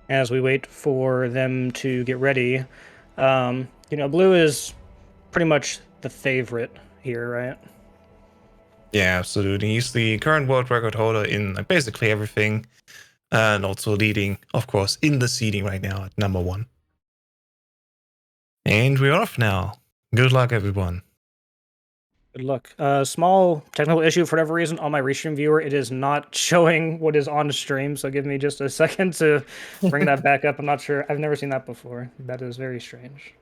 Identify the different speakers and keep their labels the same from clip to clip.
Speaker 1: as we wait for them to get ready. Blue is pretty much the favorite here, right?
Speaker 2: Yeah, absolutely. He's the current world record holder in basically everything, and also leading, of course, in the seeding right now at number 1. And we're off now. Good luck, everyone.
Speaker 1: Good luck. Small technical issue for whatever reason on my restream viewer. It is not showing what is on the stream, so give me just a second to bring that back up. I'm not sure. I've never seen that before. That is very strange.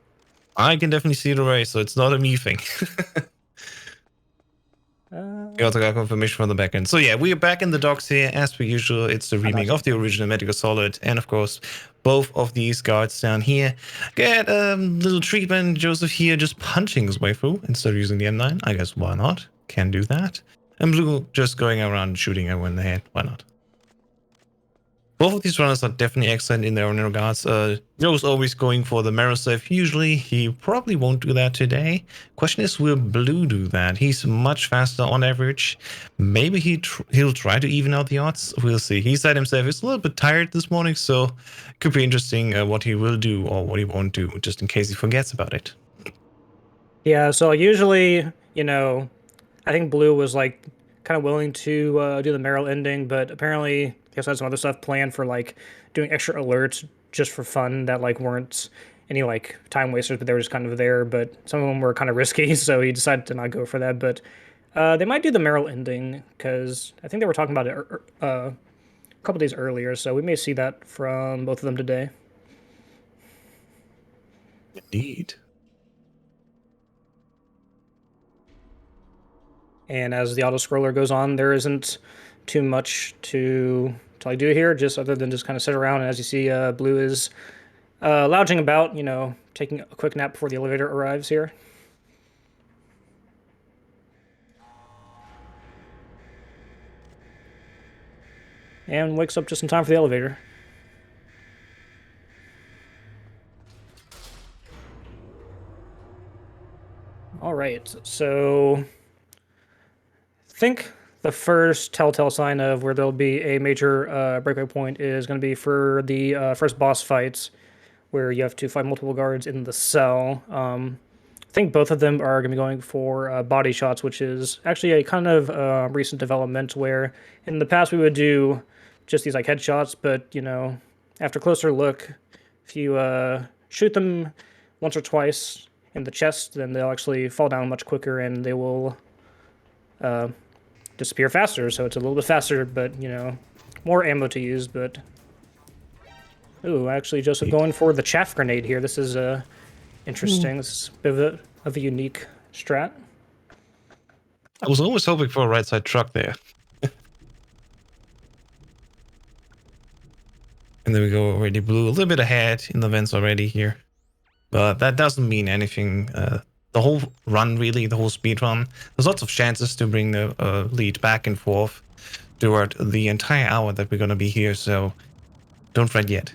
Speaker 2: I can definitely see the race, so it's not a me thing. Got a confirmation from the backend. So yeah, we are back in the docks here as per usual. It's the remake of the original Metal Gear Solid, and of course, both of these guards down here get a little treatment. Joseph here just punching his way through instead of using the M9. I guess why not? Can do that. And Blue just going around shooting everyone in the head. Why not? Both of these runners are definitely excellent in their own regards. Joe's always going for the mirror safe. Usually, he probably won't do that today. Question is, will Blue do that? He's much faster on average. Maybe he'll try to even out the odds. We'll see. He said himself he's a little bit tired this morning, so it could be interesting what he will do or what he won't do, just in case he forgets about it.
Speaker 1: Yeah, so usually, I think Blue was like kind of willing to do the Meryl ending, but apparently he also had some other stuff planned for like doing extra alerts just for fun that like weren't any like time wasters, but they were just kind of there. But some of them were kind of risky, so he decided to not go for that. But they might do the Meryl ending because I think they were talking about it a couple days earlier, so we may see that from both of them today.
Speaker 2: Indeed.
Speaker 1: And as the auto scroller goes on, there isn't too much to I do here, just other than just kind of sit around. And as you see, Blue is lounging about, taking a quick nap before the elevator arrives here. And wakes up just in time for the elevator. All right, so I think the first telltale sign of where there'll be a major breakaway point is going to be for the first boss fights, where you have to fight multiple guards in the cell. I think both of them are going to be going for body shots, which is actually a kind of recent development where in the past we would do just these like headshots, but after closer look, if you shoot them once or twice in the chest, then they'll actually fall down much quicker and they will disappear faster. So it's a little bit faster, but more ammo to use. But ooh, actually, Joseph going for the chaff grenade here. This is interesting. This is a bit of a unique strat.
Speaker 2: I was always hoping for a right side truck there. And there we go, already Blue a little bit ahead in the vents already here. But that doesn't mean anything. The whole run, really, the whole speed run, there's lots of chances to bring the lead back and forth throughout the entire hour that we're going to be here, so don't fret yet.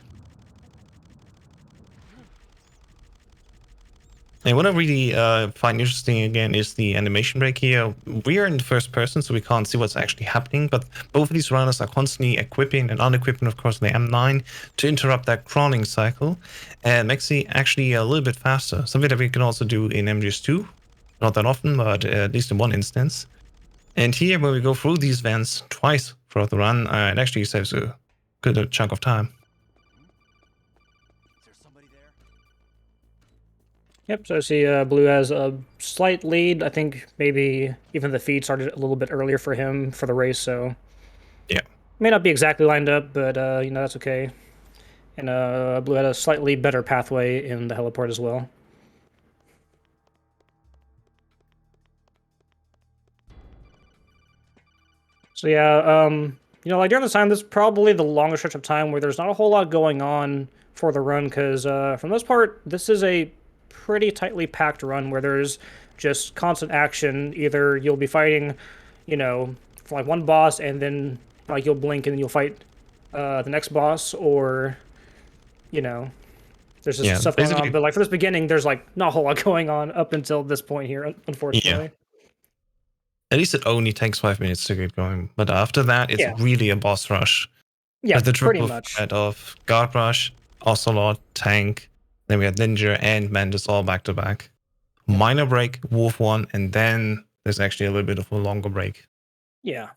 Speaker 2: And what I really find interesting again is the animation break here. We are in the first person, so we can't see what's actually happening, but both of these runners are constantly equipping and unequipping, of course, the M9 to interrupt that crawling cycle and makes it actually a little bit faster. Something that we can also do in MGS 2. Not that often, but at least in one instance. And here, when we go through these vents twice throughout the run, it actually saves a good chunk of time.
Speaker 1: Yep, so I see Blue has a slight lead. I think maybe even the feed started a little bit earlier for him for the race, so
Speaker 2: yeah,
Speaker 1: may not be exactly lined up, but that's okay. And Blue had a slightly better pathway in the heliport as well. So yeah, like during this time, this is probably the longest stretch of time where there's not a whole lot going on for the run, because for the most part, this is a pretty tightly packed run where there's just constant action. Either you'll be fighting, for like one boss, and then like you'll blink and then you'll fight the next boss, or there's just stuff going on. But like for this beginning, there's like not a whole lot going on up until this point here, unfortunately.
Speaker 2: Yeah. At least it only takes 5 minutes to get going, but after that, it's really a boss rush.
Speaker 1: Yeah,
Speaker 2: the
Speaker 1: pretty
Speaker 2: triple
Speaker 1: much.
Speaker 2: threat of Guard Rush, Ocelot, Tank, then we had Ninja and Mantis all back to back. Minor break, Wolf 1, and then there's actually a little bit of a longer break.
Speaker 1: Yeah.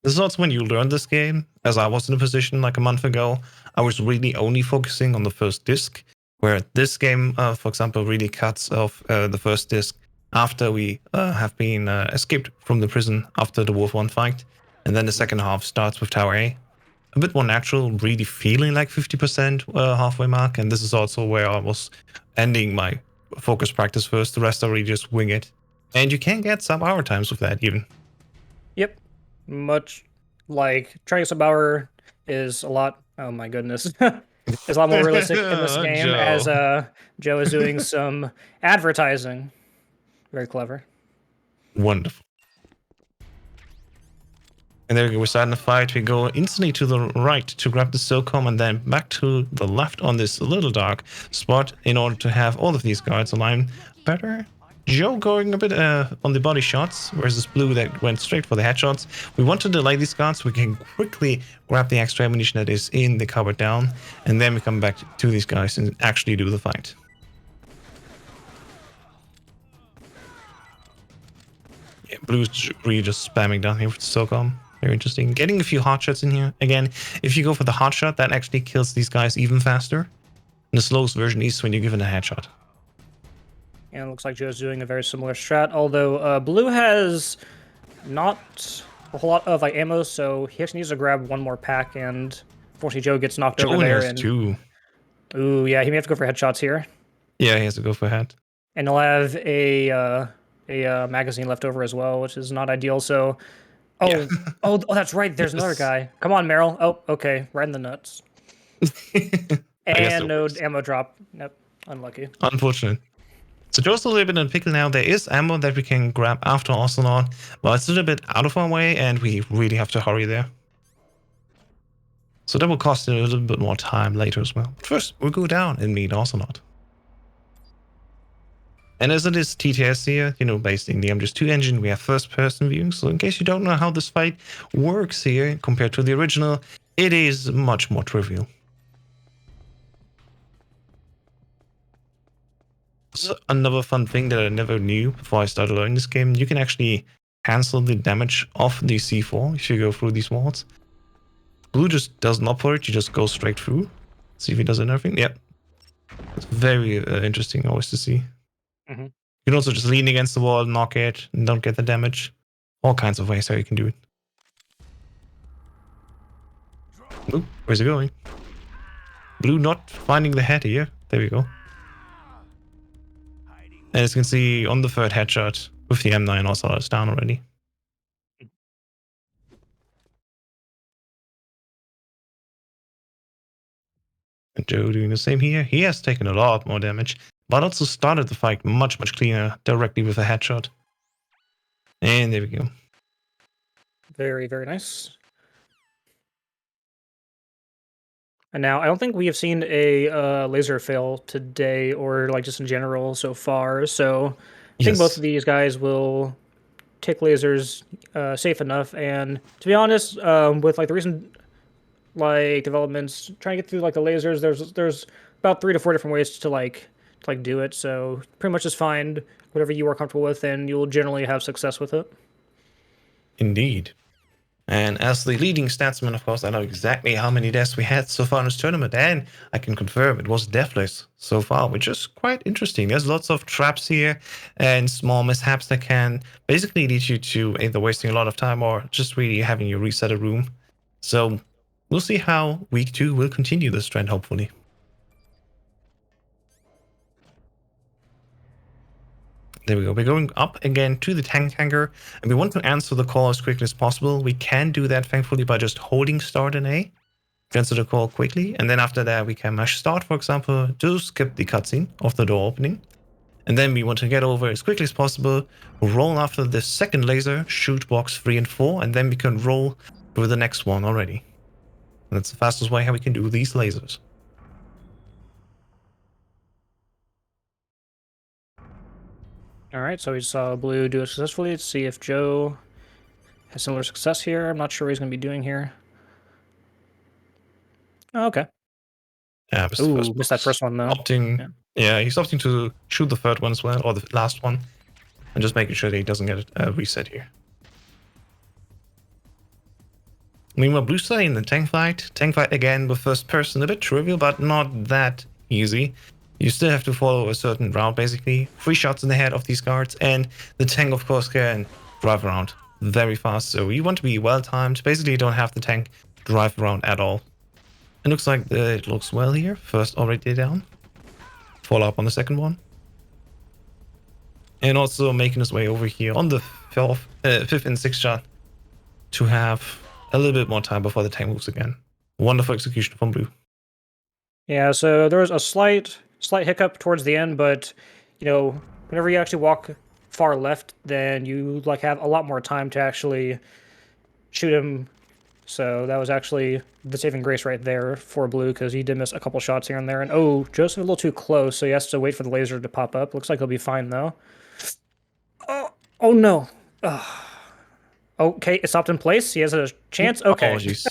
Speaker 2: This is also when you learn this game. As I was in a position like a month ago, I was really only focusing on the first disc, where this game, for example, really cuts off the first disc after we have been escaped from the prison after the Wolf 1 fight. And then the second half starts with Tower A. A bit more natural, really feeling like 50% halfway mark. And this is also where I was ending my focus practice first. The rest I really just wing it. And you can get sub-hour times with that even.
Speaker 1: Yep. Much like trying sub hour is a lot. Oh my goodness. Is a lot more realistic in this game
Speaker 2: Joe.
Speaker 1: as Joe is doing some advertising. Very clever.
Speaker 2: Wonderful. And there we go, we're starting the fight. We go instantly to the right to grab the SOCOM and then back to the left on this little dark spot in order to have all of these guards aligned better. Joe going a bit on the body shots, whereas this Blue that went straight for the headshots. We want to delay these guards so we can quickly grab the extra ammunition that is in the cupboard down, and then we come back to these guys and actually do the fight. Yeah, Blue's really just spamming down here with the SOCOM. Very interesting. Getting a few hot shots in here. Again, if you go for the hot shot, that actually kills these guys even faster. And the slowest version is when you give it a headshot.
Speaker 1: And it looks like Joe's doing a very similar strat, although Blue has not a whole lot of like ammo, so he actually needs to grab one more pack, and unfortunately Joe gets knocked over there.
Speaker 2: Joe has two.
Speaker 1: Ooh, yeah, he may have to go for headshots here.
Speaker 2: Yeah, he has to go for head.
Speaker 1: And he'll have a magazine left over as well, which is not ideal. So,
Speaker 2: Yeah.
Speaker 1: oh, that's right. There's another guy. Come on, Meryl. Oh, okay, right in the nuts. And no ammo drop. Nope, unlucky.
Speaker 2: Unfortunate. So Joe's a little bit in a pickle now. There is ammo that we can grab after Ocelot, but it's a little bit out of our way, and we really have to hurry there. So that will cost a little bit more time later as well. First, we'll go down and meet Ocelot. And as it is TTS here, you know, based in the MGS2 engine, we have first-person view. So in case you don't know how this fight works here compared to the original, it is much more trivial. So another fun thing that I never knew before I started learning this game, you can actually cancel the damage of the C4 if you go through these walls. Blue just does not for it, you just go straight through. See if he does anything. Yep. It's very interesting always to see.
Speaker 1: Mm-hmm.
Speaker 2: You can also just lean against the wall, knock it, and don't get the damage. All kinds of ways how you can do it. Ooh, where's it going? Blue not finding the head here. There we go. And as you can see on the third headshot with the M9 also it's down already. And Joe doing the same here. He has taken a lot more damage, but also started the fight much cleaner directly with a headshot. And there we go.
Speaker 1: Very, very nice. And now, I don't think we have seen a laser fail today, or like just in general so far. So I think both of these guys will take lasers safe enough. And to be honest, with like the recent like developments, trying to get through like the lasers, there's about 3 to 4 different ways to do it. So pretty much just find whatever you are comfortable with, and you'll generally have success with it.
Speaker 2: Indeed. And as the leading statsman, of course, I know exactly how many deaths we had so far in this tournament, and I can confirm it was deathless so far, which is quite interesting. There's lots of traps here and small mishaps that can basically lead you to either wasting a lot of time or just really having you reset a room. So we'll see how week 2 will continue this trend, hopefully. There we go. We're going up again to the tank hangar, and we want to answer the call as quickly as possible. We can do that, thankfully, by just holding start and A to answer the call quickly. And then after that, we can mash start, for example, to skip the cutscene of the door opening. And then we want to get over as quickly as possible, roll after the second laser, shoot box 3 and 4, and then we can roll through the next one already. And that's the fastest way how we can do these lasers.
Speaker 1: All right, so we saw Blue do it successfully. Let's see if Joe has similar success here. I'm not sure what he's going to be doing here. Oh, okay.
Speaker 2: Yeah, this
Speaker 1: Ooh,
Speaker 2: first
Speaker 1: missed that
Speaker 2: boss.
Speaker 1: first one though.
Speaker 2: He's opting to shoot the third one as well, or the last one, and just making sure that he doesn't get a reset here. Meanwhile, Blue Star in the tank fight. Tank fight again with first person, a bit trivial, but not that easy. You still have to follow a certain route, basically. 3 shots in the head of these guards, and the tank, of course, can drive around very fast. So you want to be well timed. Basically, you don't have the tank drive around at all. It looks like it looks well here. First already down. Follow up on the second one. And also making his way over here on the fifth and sixth shot to have a little bit more time before the tank moves again. Wonderful execution from Blue.
Speaker 1: Yeah, so there was a slight hiccup towards the end, but you know, whenever you actually walk far left, then you like have a lot more time to actually shoot him. So that was actually the saving grace right there for Blue, because he did miss a couple shots here and there. And oh, Joseph a little too close, so he has to wait for the laser to pop up. Looks like he'll be fine though. Oh no. Okay, it stopped in place. He has a chance. Okay.
Speaker 2: Apologies.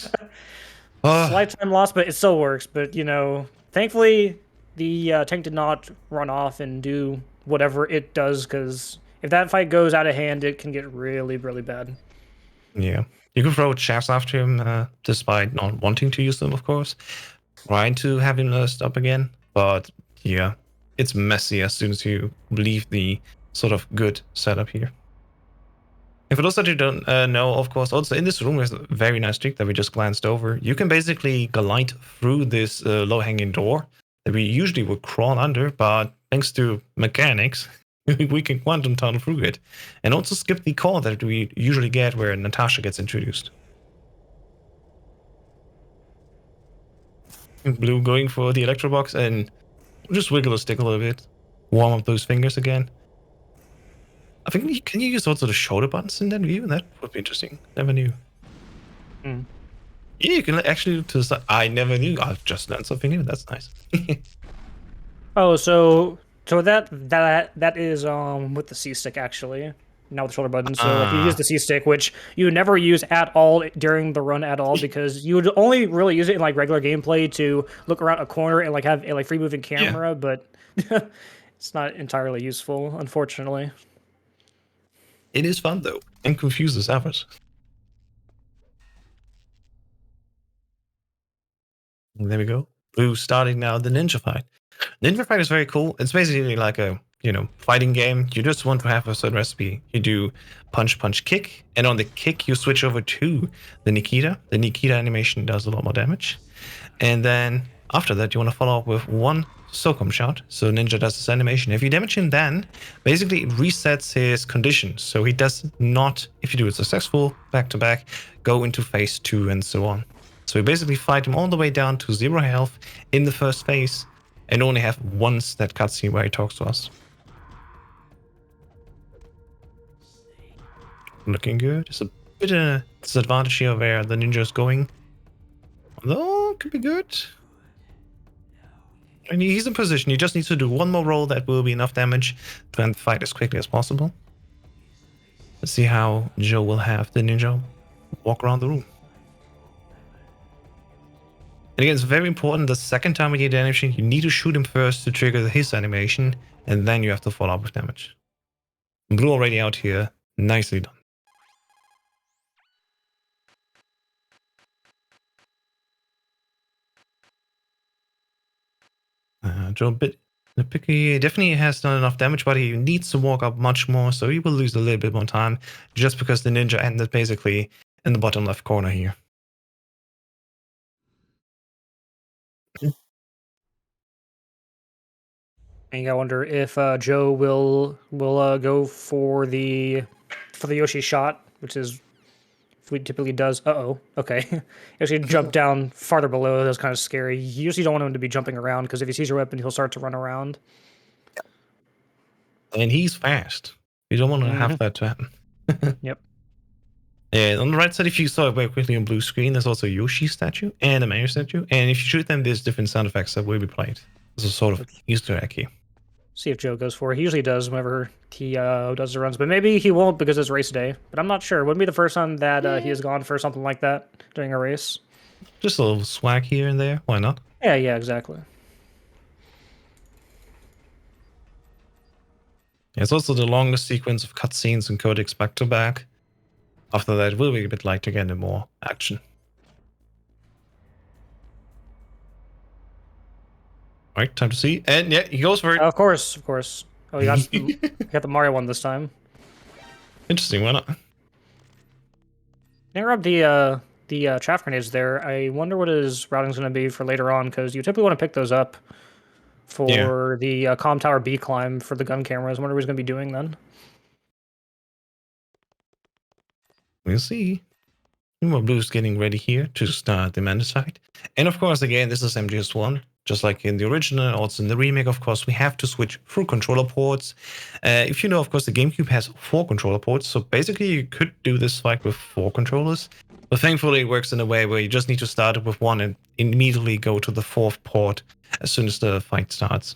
Speaker 1: Slight time loss, but it still works. But, you know, thankfully, the tank did not run off and do whatever it does, because if that fight goes out of hand, it can get really, really bad.
Speaker 2: Yeah. You can throw shafts after him, despite not wanting to use them, of course. Trying to have him stop again. But, yeah, it's messy as soon as you leave the sort of good setup here. And for those that you don't know, of course, also in this room there's a very nice trick that we just glanced over. You can basically glide through this low-hanging door that we usually would crawl under, but thanks to mechanics, we can quantum tunnel through it. And also skip the call that we usually get where Natasha gets introduced. Blue going for the electro box and just wiggle the stick a little bit. Warm up those fingers again. I think, can you use also the shoulder buttons in that view? That would be interesting. Never knew.
Speaker 1: Mm.
Speaker 2: Yeah, you can actually do this. I never knew. I've just learned something new. That's nice.
Speaker 1: Oh, so that is with the C stick actually, not with the shoulder button. So like you use the C stick, which you would never use at all during the run at all, because you would only really use it in like regular gameplay to look around a corner and like have a like free moving camera,
Speaker 2: Yeah.
Speaker 1: but it's not entirely useful, unfortunately.
Speaker 2: It is fun though, and confuses others. There we go. Blue starting now the ninja fight. Ninja fight is very cool. It's basically like a fighting game. You just want to have a certain recipe. You do punch, punch, kick, and on the kick you switch over to the Nikita. The Nikita animation does a lot more damage, and then after that you want to follow up with one SOCOM shot. So Ninja does this animation. If you damage him, then basically it resets his condition. So he does not, if you do it successful back to back, go into phase 2 and so on. So we basically fight him all the way down to 0 health in the first phase, and only have once that cutscene where he talks to us. Looking good. It's a bit of a disadvantage here where the ninja is going. Although, could be good. And he's in position. He just needs to do one more roll that will be enough damage to end the fight as quickly as possible. Let's see how Joe will have the ninja walk around the room. And again, it's very important the second time we get the animation, you need to shoot him first to trigger his animation, and then you have to follow up with damage. Blue already out here. Nicely done. Joe a bit picky. Definitely has done enough damage, but he needs to walk up much more, so he will lose a little bit more time, just because the ninja ended basically in the bottom left corner here.
Speaker 1: And I wonder if Joe will go for the Yoshi shot, which is what he typically does. Uh-oh. Okay. He actually jumped down farther below. That was kind of scary. You usually don't want him to be jumping around, because if he sees your weapon, he'll start to run around.
Speaker 2: And he's fast. You don't want to have that to happen.
Speaker 1: Yep.
Speaker 2: And on the right side, if you saw it very quickly on blue screen, there's also a Yoshi statue and a Mario statue. And if you shoot them, there's different sound effects that will be played. There's a sort of Easter egg here.
Speaker 1: See if Joe goes for it. He usually does whenever he does the runs, but maybe he won't because it's race day. But I'm not sure. Wouldn't be the first time that he has gone for something like that during a race.
Speaker 2: Just a little swag here and there. Why not?
Speaker 1: Yeah, yeah, exactly.
Speaker 2: It's also the longest sequence of cutscenes and codecs back to back. After that, it will be a bit light to get into more action. Alright, time to see. And yeah, he goes for it.
Speaker 1: Of course, of course. Oh, you got the Mario one this time.
Speaker 2: Interesting, why not?
Speaker 1: Interrupt the chaff grenades there. I wonder what his routing's going to be for later on, because you typically want to pick those up for the comm tower B climb for the gun cameras. I wonder what he's going to be doing then.
Speaker 2: We'll see. Meanwhile, Blue's getting ready here to start the Mandicide. And of course, again, this is MGS 1. Just like in the original, also in the remake, of course, we have to switch through controller ports. If you know, of course, the GameCube has 4 controller ports. So basically, you could do this fight with 4 controllers. But thankfully, it works in a way where you just need to start it with one and immediately go to the 4th port as soon as the fight starts.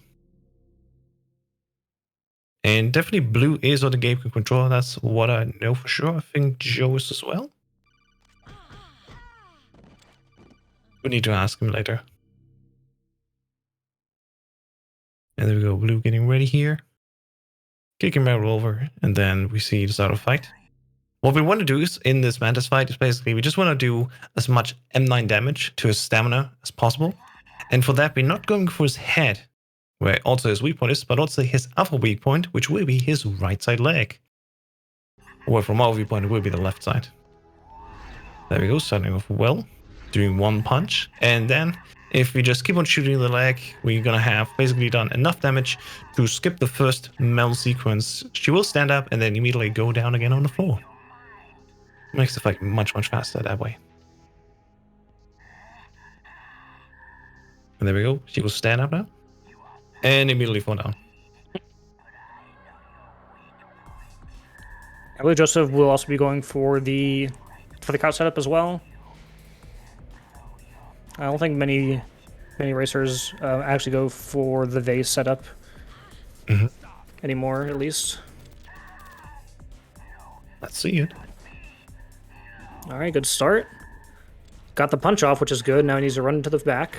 Speaker 2: And definitely Blue is on the GameCube controller. That's what I know for sure. I think Joe is as well. We need to ask him later. And there we go, Blue getting ready here. Kicking barrel over, and then we see the start of fight. What we want to do is, in this Mantis fight, is basically we just want to do as much M9 damage to his stamina as possible. And for that, we're not going for his head, where also his weak point is, but also his other weak point, which will be his right side leg. Or from our viewpoint, it will be the left side. There we go, starting off well, doing one punch, and then if we just keep on shooting the leg, we're gonna have basically done enough damage to skip the first Mel sequence. She will stand up and then immediately go down again on the floor. Makes the fight much, much faster that way. And there we go, she will stand up now, and immediately fall down.
Speaker 1: I believe Joseph will also be going for the couch setup as well. I don't think many racers actually go for the vase setup anymore, at least.
Speaker 2: Let's see it.
Speaker 1: All right, good start. Got the punch off, which is good. Now he needs to run to the back.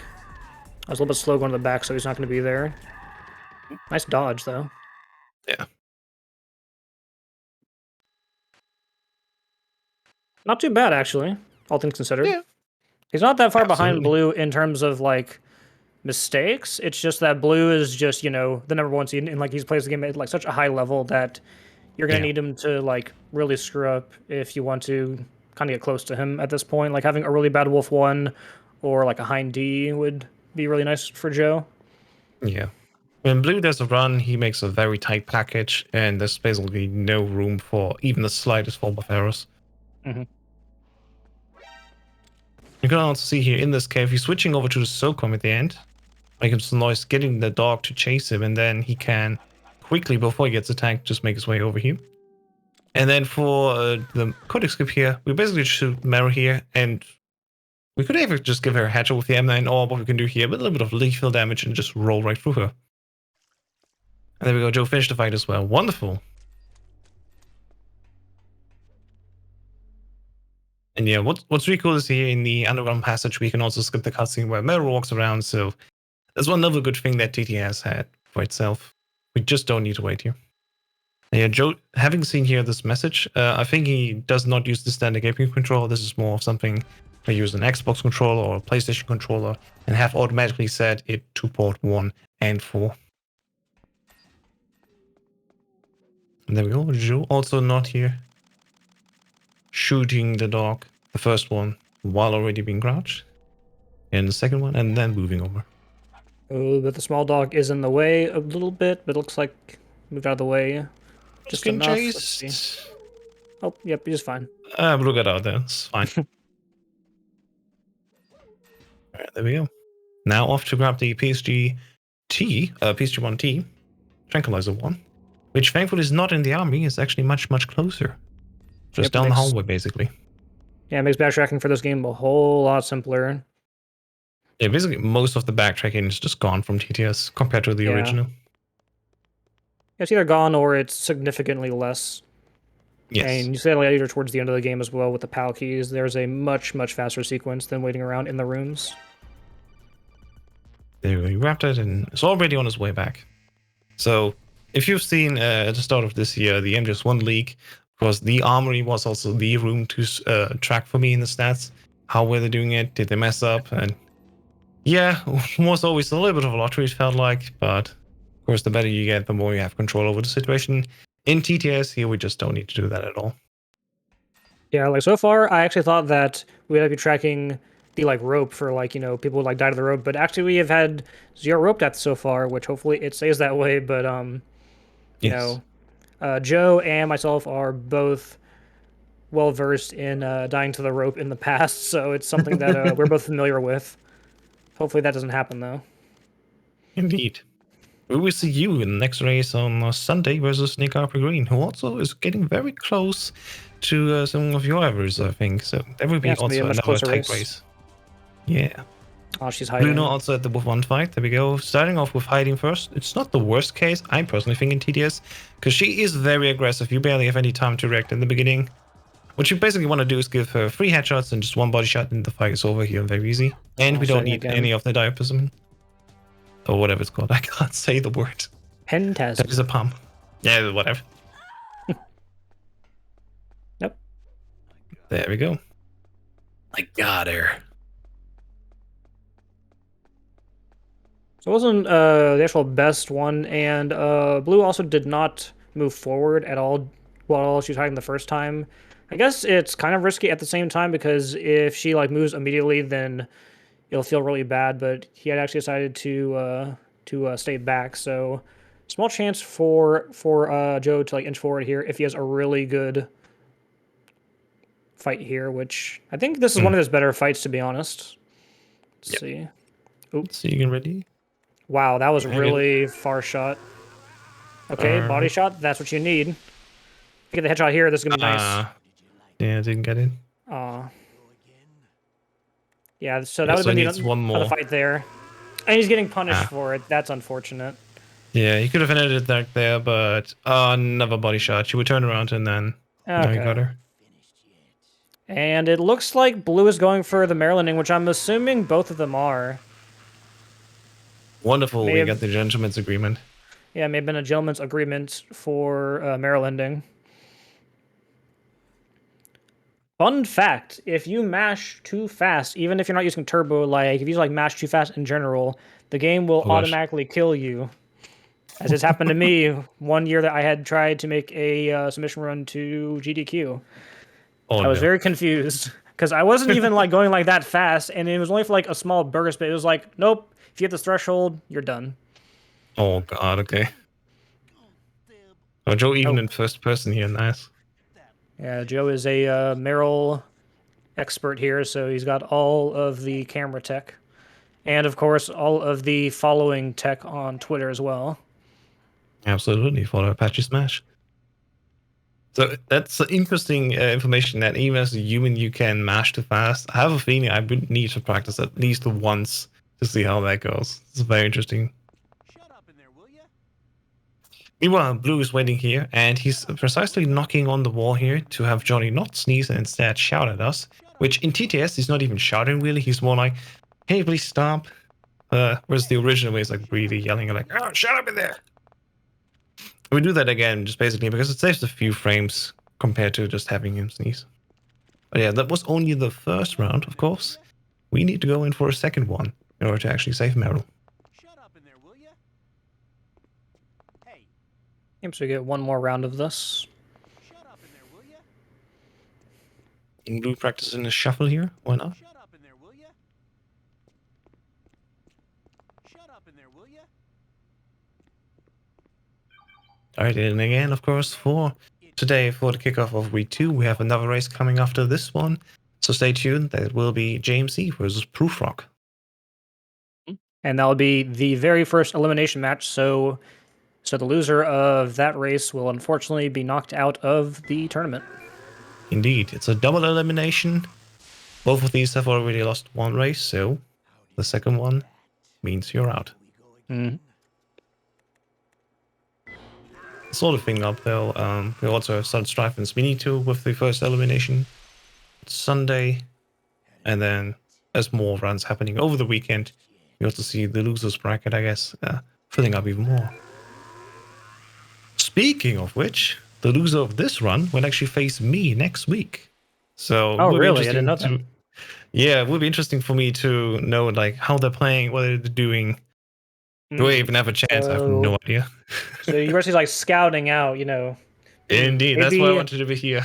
Speaker 1: I was a little bit slow going to the back, so he's not going to be there. Nice dodge, though.
Speaker 2: Yeah.
Speaker 1: Not too bad, actually, all things considered.
Speaker 2: Yeah.
Speaker 1: He's not that far behind
Speaker 2: Absolutely.
Speaker 1: Blue in terms of, like, mistakes. It's just that Blue is just, you know, the number one seed, and, like, he's plays the game at, like, such a high level that you're going to need him to, like, really screw up if you want to kind of get close to him at this point. Like, having a really bad Wolf 1 or, like, a Hind D would be really nice for Joe.
Speaker 2: Yeah. When Blue does a run, he makes a very tight package, and there's basically no room for even the slightest form of errors. You can also see here in this cave, he's switching over to the SOCOM at the end. Making some noise, getting the dog to chase him, and then he can quickly, before he gets attacked, just make his way over here. And then for the codec skip here, we basically shoot Mary here, and we could either just give her a headshot with the M9, or what we can do here, with a little bit of lethal damage and just roll right through her. And there we go, Joe finished the fight as well. Wonderful. And yeah, what's really cool is here in the underground passage, we can also skip the cutscene where Meryl walks around, so that's one other good thing that TT has had for itself. We just don't need to wait here. And yeah, Joe, having seen here this message, I think he does not use the standard gaming controller. This is more of something I use an Xbox controller or a PlayStation controller and have automatically set it to port 1 and 4. And there we go, Joe also not here. Shooting the dog, the first one, while already being crouched. And the second one, and then moving over.
Speaker 1: Oh, but the small dog is in the way a little bit, but it looks like moved out of the way just enough. Let's see. Oh, yep, he's fine.
Speaker 2: We'll get out there, it's fine. Alright, there we go. Now off to grab the PSG1T, Tranquilizer 1, which thankfully is not in the army, it's actually much, much closer. Just down the hallway, basically.
Speaker 1: Yeah, it makes backtracking for this game a whole lot simpler.
Speaker 2: Yeah, basically most of the backtracking is just gone from TTS compared to the original.
Speaker 1: It's either gone or it's significantly less.
Speaker 2: Yes.
Speaker 1: And you say later towards the end of the game as well with the PAL keys, there's a much, much faster sequence than waiting around in the rooms.
Speaker 2: There we wrapped it, and it's already on its way back. So, if you've seen at the start of this year, the MGS1 leak, because the armory was also the room to track for me in the stats. How were they doing it? Did they mess up? And yeah, was always a little bit of a lottery, it felt like. But of course, the better you get, the more you have control over the situation. In TTS, here we just don't need to do that at all.
Speaker 1: Yeah, like so far, I actually thought that we'd be tracking the like rope for like people would like die to the rope, but actually we have had 0 rope deaths so far, which hopefully it stays that way. But you
Speaker 2: Yes.
Speaker 1: know, Joe and myself are both well versed in dying to the rope in the past, so it's something that we're both familiar with. Hopefully that doesn't happen though.
Speaker 2: Indeed. We will see you in the next race on Sunday versus Nick Harper Green, who also is getting very close to some of your average, I think. So that will be
Speaker 1: Yeah, it's gonna be a
Speaker 2: also
Speaker 1: much
Speaker 2: another
Speaker 1: closer
Speaker 2: tight
Speaker 1: race.
Speaker 2: race. Yeah.
Speaker 1: Oh, she's
Speaker 2: Bruno
Speaker 1: hiding.
Speaker 2: also at the one fight. There we go. Starting off with hiding first. It's not the worst case, I personally think, in TDS, because she is very aggressive. You barely have any time to react in the beginning. What you basically want to do is give her 3 headshots and just 1 body shot, and the fight is over here very easy. And
Speaker 1: Oh,
Speaker 2: we don't
Speaker 1: setting
Speaker 2: need
Speaker 1: again.
Speaker 2: any of the diapism. Or whatever it's called. I can't say the word. That is
Speaker 1: Pentasm.
Speaker 2: a pump. Yeah, whatever.
Speaker 1: Yep.
Speaker 2: There we go. I got her.
Speaker 1: So it wasn't the actual best one, and Blue also did not move forward at all while she was hiding the first time. I guess it's kind of risky at the same time because if she like moves immediately, then it'll feel really bad. But he had actually decided to stay back, so small chance for Joe to like inch forward here if he has a really good fight here. Which I think this is one of his better fights, to be honest. Let's see.
Speaker 2: Oops. So you can ready?
Speaker 1: Wow, that was really far shot. Okay, body shot. That's what you need. If you get the headshot here, this is gonna be nice.
Speaker 2: Yeah, didn't get it.
Speaker 1: Yeah, so that would
Speaker 2: so
Speaker 1: have
Speaker 2: he
Speaker 1: been
Speaker 2: needs one
Speaker 1: another
Speaker 2: more.
Speaker 1: fight there. And he's getting punished for it. That's unfortunate.
Speaker 2: Yeah, he could have ended it back there, but another body shot. She would turn around and then now he got
Speaker 1: Okay.
Speaker 2: her.
Speaker 1: And it looks like Blue is going for the Marylanding, which I'm assuming both of them are.
Speaker 2: Wonderful,
Speaker 1: May
Speaker 2: we
Speaker 1: have-
Speaker 2: got the gentleman's agreement.
Speaker 1: Yeah, may have been a gentleman's agreement for Marylanding. Fun fact, if you mash too fast, even if you're not using turbo, like if you like mash too fast in general, the game will automatically kill you. As it's happened to me one year that I had tried to make a submission run to GDQ.
Speaker 2: Oh,
Speaker 1: I was
Speaker 2: no.
Speaker 1: very confused because I wasn't even like going like that fast, and it was only for like a small burst, but it was like, nope, if you hit this threshold, you're done.
Speaker 2: Oh god, okay. Oh, Joe even in first person here, nice.
Speaker 1: Yeah, Joe is a Merrill expert here, so he's got all of the camera tech. And of course, all of the following tech on Twitter as well.
Speaker 2: Absolutely, follow Apache Smash. So that's interesting information that even as a human you can mash too fast. I have a feeling I would need to practice at least once to see how that goes. It's very interesting.
Speaker 3: Shut up in there, will ya?
Speaker 2: Meanwhile, Blue is waiting here, and he's precisely knocking on the wall here to have Johnny not sneeze and instead shout at us. Which in TTS he's not even shouting really, he's more like, hey, please stop. Whereas the original way is like really yelling like, oh, shut up in there. We do that again just basically because it saves a few frames compared to just having him sneeze. But yeah, that was only the first round, of course. We need to go in for a second one in order to actually save Meryl.
Speaker 3: Shut up in there, will ya? Hey,
Speaker 1: So we get one more round of this.
Speaker 3: shut up in there, will ya?
Speaker 2: In Blue practicing a shuffle here, why not?
Speaker 3: Shut up in there, will ya? Shut up in there, will ya?
Speaker 2: Alright, and again, of course, for today, for the kickoff of week 2, we have another race coming after this one. So stay tuned, that will be JMC versus Proofrock.
Speaker 1: And that'll be the very first elimination match, so the loser of that race will unfortunately be knocked out of the tournament.
Speaker 2: Indeed, it's a double elimination. Both of these have already lost one race, so the second one means you're out. sort of thing up though. We also have started Strife and Spinito with the first elimination Sunday, and then as more runs happening over the weekend, we also see the losers bracket, I guess, filling up even more. Speaking of which, the loser of this run will actually face me next week. So
Speaker 1: Oh,
Speaker 2: it will be
Speaker 1: really? I didn't
Speaker 2: interesting
Speaker 1: know that.
Speaker 2: yeah, it would be interesting for me to know like how they're playing, what they're doing. Do I even have a chance? I have no idea.
Speaker 1: So university's like scouting out,
Speaker 2: Indeed, that's
Speaker 1: maybe,
Speaker 2: why I wanted to be here.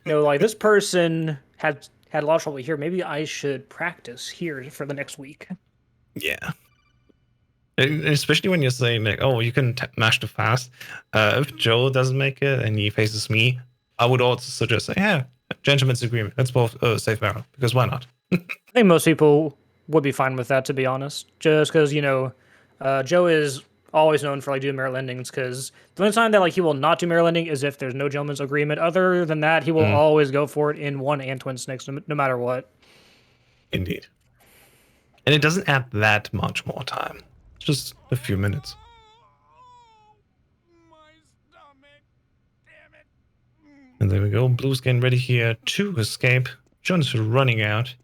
Speaker 1: like this person had a lot of trouble here. Maybe I should practice here for the next week.
Speaker 2: Yeah. And especially when you're saying like, oh, you can mash the fast. If Joe doesn't make it and he faces me, I would also suggest, yeah, gentleman's agreement. Let's both save barrel, because why not?
Speaker 1: I think most people would be fine with that, to be honest. Just because Joe is always known for like doing merit endings. Because the only time that like he will not do merit ending is if there's no gentleman's agreement. Other than that, he will always go for it in one and twin snakes, no matter what.
Speaker 2: Indeed. And it doesn't add that much more time. Just a few minutes.
Speaker 3: My stomach. Damn it.
Speaker 2: And there we go. Blue's getting ready here to escape. John's running out.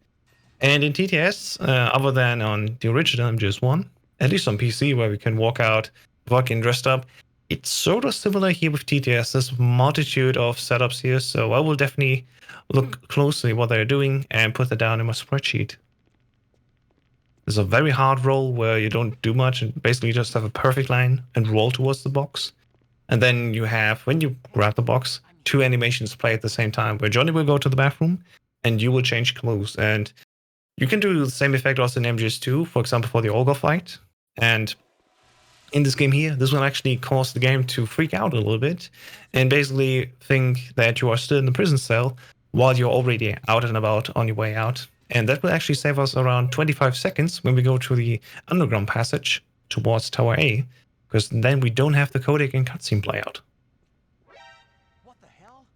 Speaker 2: And in TTS, other than on the original MGS1, at least on PC where we can walk out fucking dressed up, it's sort of similar here with TTS. There's a multitude of setups here, so I will definitely look closely what they're doing and put that down in my spreadsheet. There's a very hard roll where you don't do much and basically just have a perfect line and roll towards the box. And then you have, when you grab the box, 2 animations play at the same time, where Johnny will go to the bathroom and you will change clothes. And you can do the same effect also in MGS2, for example, for the Olga fight. And in this game here, this will actually cause the game to freak out a little bit and basically think that you are still in the prison cell while you're already out and about on your way out. And that will actually save us around 25 seconds when we go to the underground passage towards Tower A, because then we don't have the codec and cutscene play out.
Speaker 3: What the hell?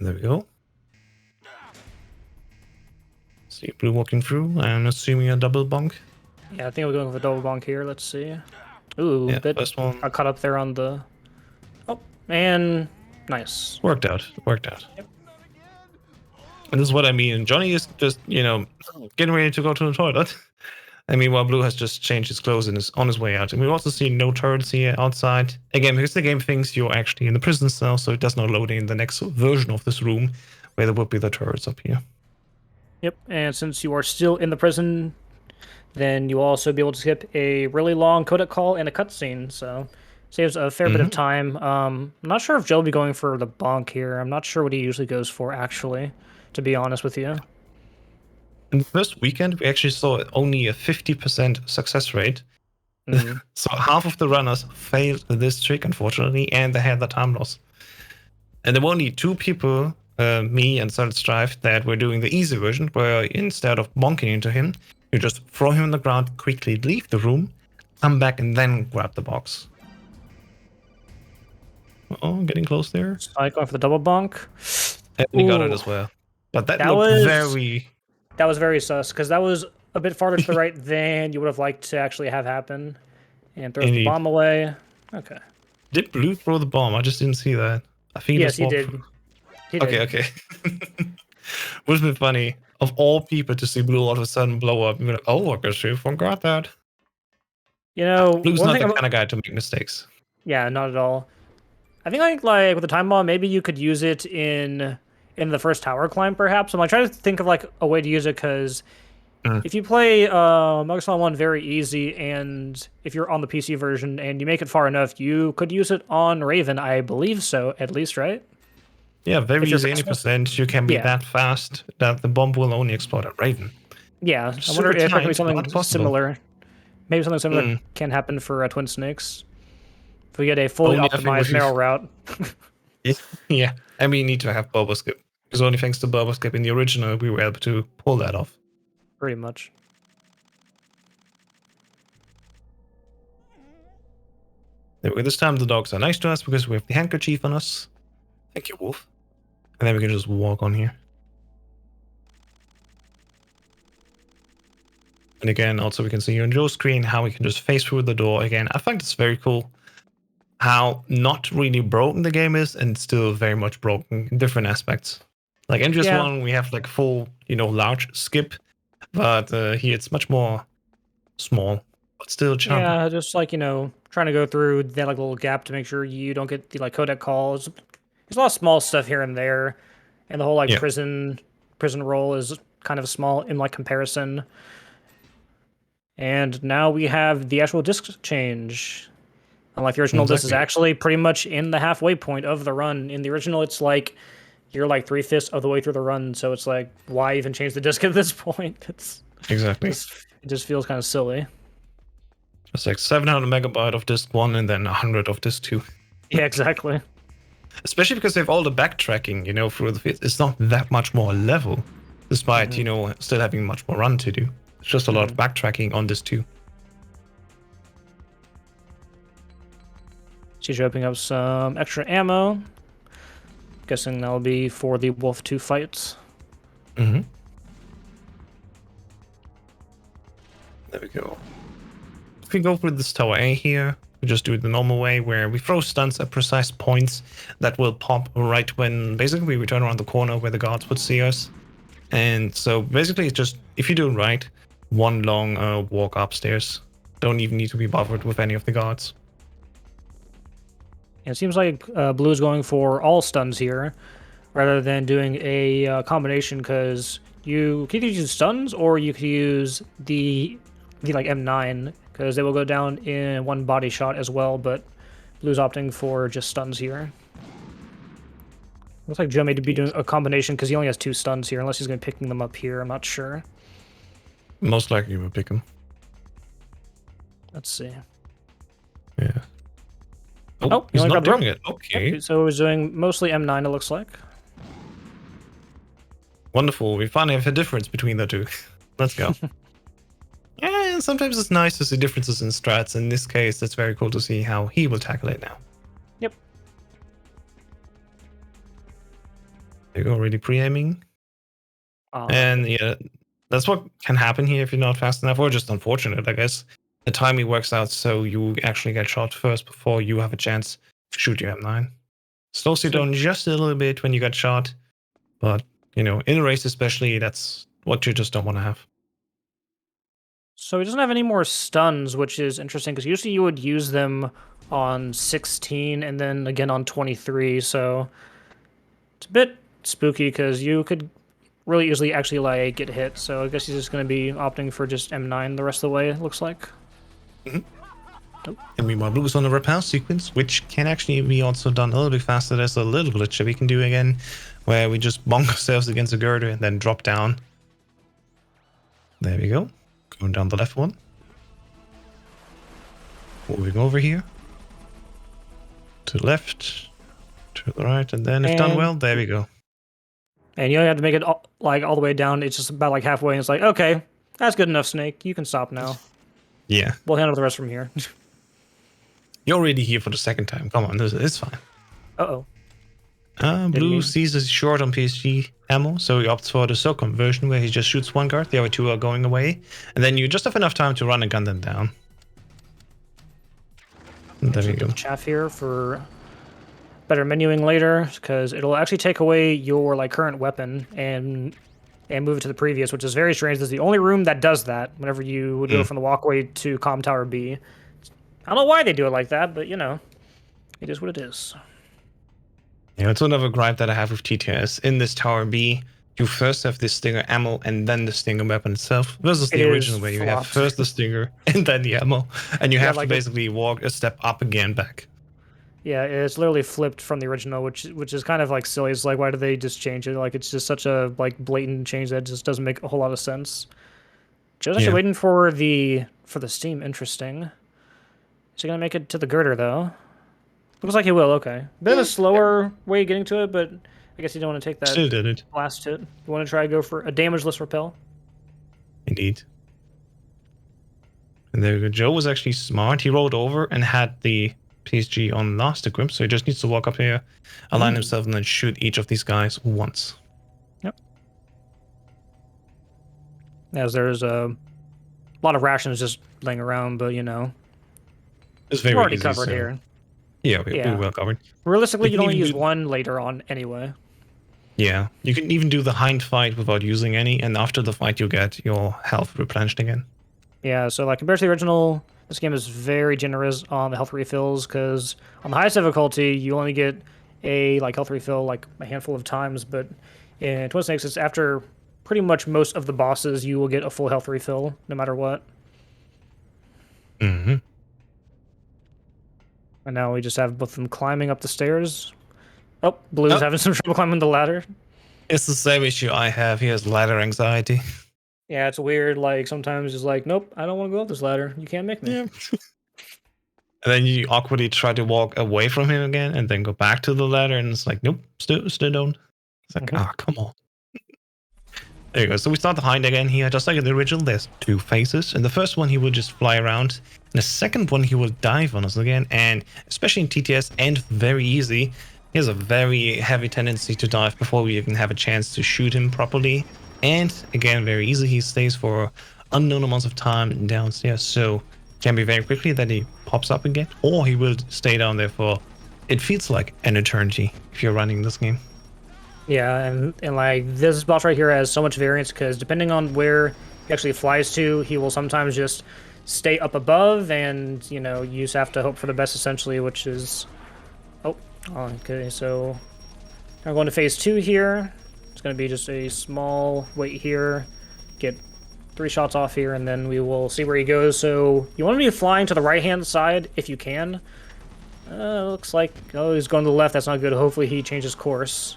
Speaker 2: There we go. See Blue walking through. I'm assuming a double bonk.
Speaker 1: Yeah, I think we're going with a double bonk here. Let's see. Ooh,
Speaker 2: Yeah,
Speaker 1: bit.
Speaker 2: first one
Speaker 1: I caught up there on the. Oh, and nice.
Speaker 2: worked out. Worked out. And this is what I mean. Johnny is just, getting ready to go to the toilet. I mean, while Blue has just changed his clothes and is on his way out. And we also see no turrets here outside. Again, because the game thinks you're actually in the prison cell, so it does not load in the next version of this room where there would be the turrets up here.
Speaker 1: Yep, and since you are still in the prison, then you'll also be able to skip a really long codec call and a cutscene, so saves a fair bit of time. I'm not sure if Joe will be going for the bonk here. I'm not sure what he usually goes for, actually, to be honest with you.
Speaker 2: In the first weekend, we actually saw only a 50% success rate. So half of the runners failed this trick, unfortunately, and they had the time loss. And there were only 2 people, me and Solid Strife, that were doing the easy version, where instead of bonking into him, you just throw him on the ground, quickly leave the room, come back, and then grab the box. Oh, getting close there.
Speaker 1: Spike going for the double bonk.
Speaker 2: And we got it
Speaker 1: Ooh.
Speaker 2: as well. But that
Speaker 1: That
Speaker 2: looked
Speaker 1: was-
Speaker 2: very...
Speaker 1: That was very sus, because that was a bit farther to the right than you would have liked to actually have happen. And throws the
Speaker 2: Indeed.
Speaker 1: bomb away. Okay.
Speaker 2: Did Blue throw the bomb? I just didn't see that. I think
Speaker 1: Yes, he
Speaker 2: just
Speaker 1: did.
Speaker 2: walked
Speaker 1: He did.
Speaker 2: Okay. Would have been funny, of all people, to see Blue all of a sudden blow up and be like, oh, I guess you forgot that. Blue's
Speaker 1: one
Speaker 2: not
Speaker 1: thing
Speaker 2: the
Speaker 1: about-
Speaker 2: kind of guy to make mistakes.
Speaker 1: Yeah, not at all. I think like with the time bomb, maybe you could use it in the first tower climb, perhaps. I'm like trying to think of like a way to use it, because if you play Metal Gear Solid 1 very easy, and if you're on the PC version and you make it far enough, you could use it on Raven. I believe so, at least, right?
Speaker 2: Yeah, very
Speaker 1: If you're
Speaker 2: easy, any
Speaker 1: fast.
Speaker 2: percent. You can be
Speaker 1: Yeah.
Speaker 2: that fast that the bomb will only explode at Raven.
Speaker 1: Yeah, I
Speaker 2: Super
Speaker 1: wonder if there could be
Speaker 2: tight,
Speaker 1: something
Speaker 2: but possible.
Speaker 1: similar. Maybe something similar can happen for Twin Snakes. If we get a fully
Speaker 2: Only I think
Speaker 1: optimized
Speaker 2: we-
Speaker 1: narrow route.
Speaker 2: Yeah, and we need to have Boba Skip. Because only thanks to Boba Skip in the original, we were able to pull that off.
Speaker 1: Pretty much.
Speaker 2: Anyway, this time the dogs are nice to us because we have the handkerchief on us. Thank you, Wolf. And then we can just walk on here. And again, also we can see on Joe's screen how we can just phase through the door again. I find it's very cool how not really broken the game is and still very much broken in different aspects. Like MGS1, we have like full, large skip, but here it's much more small, but still chunky.
Speaker 1: Yeah, just like, trying to go through that like little gap to make sure you don't get the like codec calls. There's a lot of small stuff here and there, and the whole like
Speaker 2: Yeah.
Speaker 1: prison roll is kind of small in like comparison. And now we have the actual disc change. Unlike the original, this is
Speaker 2: Exactly.
Speaker 1: actually pretty much in the halfway point of the run. In the original, it's like you're like 3/5 of the way through the run, so it's like, why even change the disc at this point?
Speaker 2: Exactly.
Speaker 1: It just feels kind of silly.
Speaker 2: It's like 700 megabyte of disc 1 and then 100 of disc 2.
Speaker 1: Yeah, exactly.
Speaker 2: Especially because they have all the backtracking, through the field. It's not that much more level, despite, still having much more run to do. It's just a lot of backtracking on disc 2.
Speaker 1: She's opening up some extra ammo. Guessing that'll be for the Wolf 2 fights.
Speaker 2: Mm-hmm. There we go. If we go through this tower A here, we just do it the normal way where we throw stunts at precise points that will pop right when basically we turn around the corner where the guards would see us. And so basically it's just, if you do it right, one long walk upstairs. Don't even need to be bothered with any of the guards.
Speaker 1: And it seems like Blue is going for all stuns here, rather than doing a combination, because you could either use stuns or you could use the like M9, because they will go down in one body shot as well, but Blue's opting for just stuns here. Looks like Joe may be doing a combination because he only has 2 stuns here, unless he's going to be picking them up here. I'm not sure.
Speaker 2: Most likely we'll pick him.
Speaker 1: Let's see.
Speaker 2: Yeah.
Speaker 1: Oh,
Speaker 2: he's
Speaker 1: only
Speaker 2: not
Speaker 1: grabbed
Speaker 2: doing it. Okay.
Speaker 1: Yep, so he's doing mostly M9, it looks like.
Speaker 2: Wonderful. We finally have a difference between the two. Let's go. Yeah, sometimes it's nice to see differences in strats. In this case, it's very cool to see how he will tackle it now.
Speaker 1: Yep.
Speaker 2: There you go, already pre-aiming. And yeah, that's what can happen here if you're not fast enough, or just unfortunate, I guess. The timing works out so you actually get shot first before you have a chance to shoot your M9. Slows you down just a little bit when you get shot, but, in a race especially, that's what you just don't want to have.
Speaker 1: So he doesn't have any more stuns, which is interesting, because usually you would use them on 16 and then again on 23, so it's a bit spooky because you could really easily actually like get hit, so I guess he's just going to be opting for just M9 the rest of the way, it looks like.
Speaker 2: And meanwhile, Blue's on the repair sequence, which can actually be also done a little bit faster. There's a little glitch that we can do again, where we just bonk ourselves against a girder and then drop down. There we go. Going down the left one. Moving over here. To the left. To the right. And then if done well, there we go.
Speaker 1: And you only have to make it all the way down. It's just about like halfway, and it's like, okay, that's good enough, Snake. You can stop now.
Speaker 2: Yeah.
Speaker 1: We'll handle the rest from here.
Speaker 2: You're already here for the second time. Come on, it's fine.
Speaker 1: Uh-oh.
Speaker 2: Blue sees us short on PSG ammo, so he opts for the SOC conversion where he just shoots one guard, the other 2 are going away, and then you just have enough time to run and gun them down. And there we go.
Speaker 1: Chaff here for better menuing later, because it'll actually take away your like current weapon and move it to the previous, which is very strange. This is the only room that does that whenever you would go from the walkway to Comm Tower B. I don't know why they do it like that, but it is what it is.
Speaker 2: Yeah, it's another gripe that I have with TTS. In this Tower B, you first have the Stinger ammo and then the Stinger weapon itself, versus the original where you have first the Stinger and then the ammo, and you have to basically walk a step up again back.
Speaker 1: Yeah, it's literally flipped from the original, which is kind of like silly. It's like, why did they just change it? Like, it's just such a like blatant change that just doesn't make a whole lot of sense. Joe's actually waiting for the steam. Interesting. Is he gonna make it to the girder though? Looks like he will. Okay, bit of a slower way of getting to it, but I guess you don't want to take that.
Speaker 2: Still did it.
Speaker 1: Blast hit. You want to try to go for a damageless repel.
Speaker 2: Indeed. And there we go. Joe was actually smart. He rolled over and had the PSG on last equip, so he just needs to walk up here, align himself, and then shoot each of these guys once.
Speaker 1: Yep. As there's lot of rations just laying around, but you know,
Speaker 2: It's
Speaker 1: we're
Speaker 2: very
Speaker 1: already
Speaker 2: easy.
Speaker 1: covered
Speaker 2: So
Speaker 1: here.
Speaker 2: yeah, we're
Speaker 1: Yeah.
Speaker 2: well covered.
Speaker 1: Realistically,
Speaker 2: You
Speaker 1: you'd
Speaker 2: can
Speaker 1: only
Speaker 2: even
Speaker 1: use
Speaker 2: do-
Speaker 1: one later on anyway.
Speaker 2: Yeah, you can even do the hind fight without using any, and after the fight, you get your health replenished again.
Speaker 1: Yeah, so like compared to the original, this game is very generous on the health refills because on the highest difficulty, you only get a like health refill like a handful of times, but in Twin Snakes, it's after pretty much most of the bosses, you will get a full health refill no matter what.
Speaker 2: Mm-hmm.
Speaker 1: And now we just have both of them climbing up the stairs. Oh, Blue's having some trouble climbing the ladder.
Speaker 2: It's the same issue I have. He has ladder anxiety.
Speaker 1: Yeah, it's weird. Like sometimes it's like, nope, I don't want to go up this ladder. You can't make me.
Speaker 2: Yeah. And then you awkwardly try to walk away from him again, and then go back to the ladder, and it's like, nope, still don't. It's like, come on. There you go. So we start the hind again here, just like in the original. There's two phases. In the first one, he will just fly around. In the second one, he will dive on us again. And especially in TTS and very easy, he has a very heavy tendency to dive before we even have a chance to shoot him properly. And again, very easy. He stays for unknown amounts of time downstairs. So it can be very quickly that he pops up again, or he will stay down there for, it feels like an eternity if you're running this game.
Speaker 1: Yeah, and like this boss right here has so much variance because depending on where he actually flies to, he will sometimes just stay up above, and you know you just have to hope for the best essentially, which is okay. So I'm going to phase 2 here. It's going to be just a small wait here, get 3 shots off here, and then we will see where he goes. So you want to be flying to the right hand side if you can. Looks like he's going to the left. That's not good. Hopefully he changes course.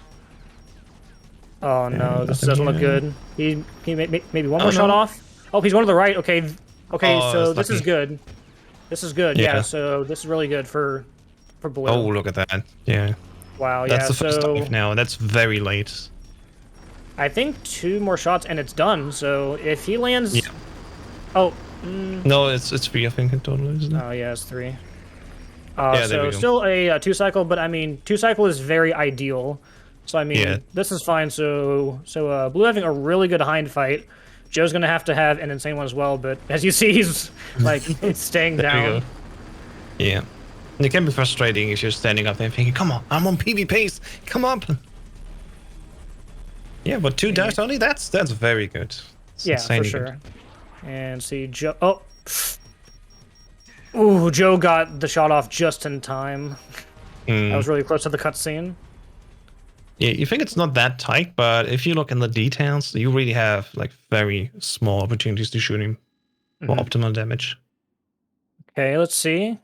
Speaker 1: Oh no, this doesn't look good. He maybe one more shot off. Oh, he's going to the right. Okay, so this is good. This is good. Yeah, so this is really good for Blue.
Speaker 2: Oh, look at that. Yeah.
Speaker 1: Wow.
Speaker 2: That's
Speaker 1: yeah.
Speaker 2: the first
Speaker 1: So
Speaker 2: dive now. That's very late.
Speaker 1: I think 2 more shots and it's done. So if he lands,
Speaker 2: Yeah.
Speaker 1: oh.
Speaker 2: No, it's 3. I think in total, isn't it?
Speaker 1: Oh yeah, it's 3.
Speaker 2: Yeah, there
Speaker 1: so
Speaker 2: we go.
Speaker 1: still a 2 cycle, but I mean 2 cycle is very ideal. So I mean this is fine. So Blue having a really good hind fight. Joe's gonna have to have an insane one as well, but as you see, he's like it's staying
Speaker 2: There
Speaker 1: down.
Speaker 2: we go. Yeah. And it can be frustrating if you're standing up there thinking, come on, I'm on PB pace. Come up. Yeah, but 2 dives only, that's very good. It's
Speaker 1: Yeah, for
Speaker 2: insanely
Speaker 1: sure.
Speaker 2: good.
Speaker 1: And see Joe. Oh. Ooh, Joe got the shot off just in time. That was really close to the cutscene.
Speaker 2: Yeah, you think it's not that tight, but if you look in the details, you really have like very small opportunities to shoot him for optimal damage.
Speaker 1: Okay, let's see.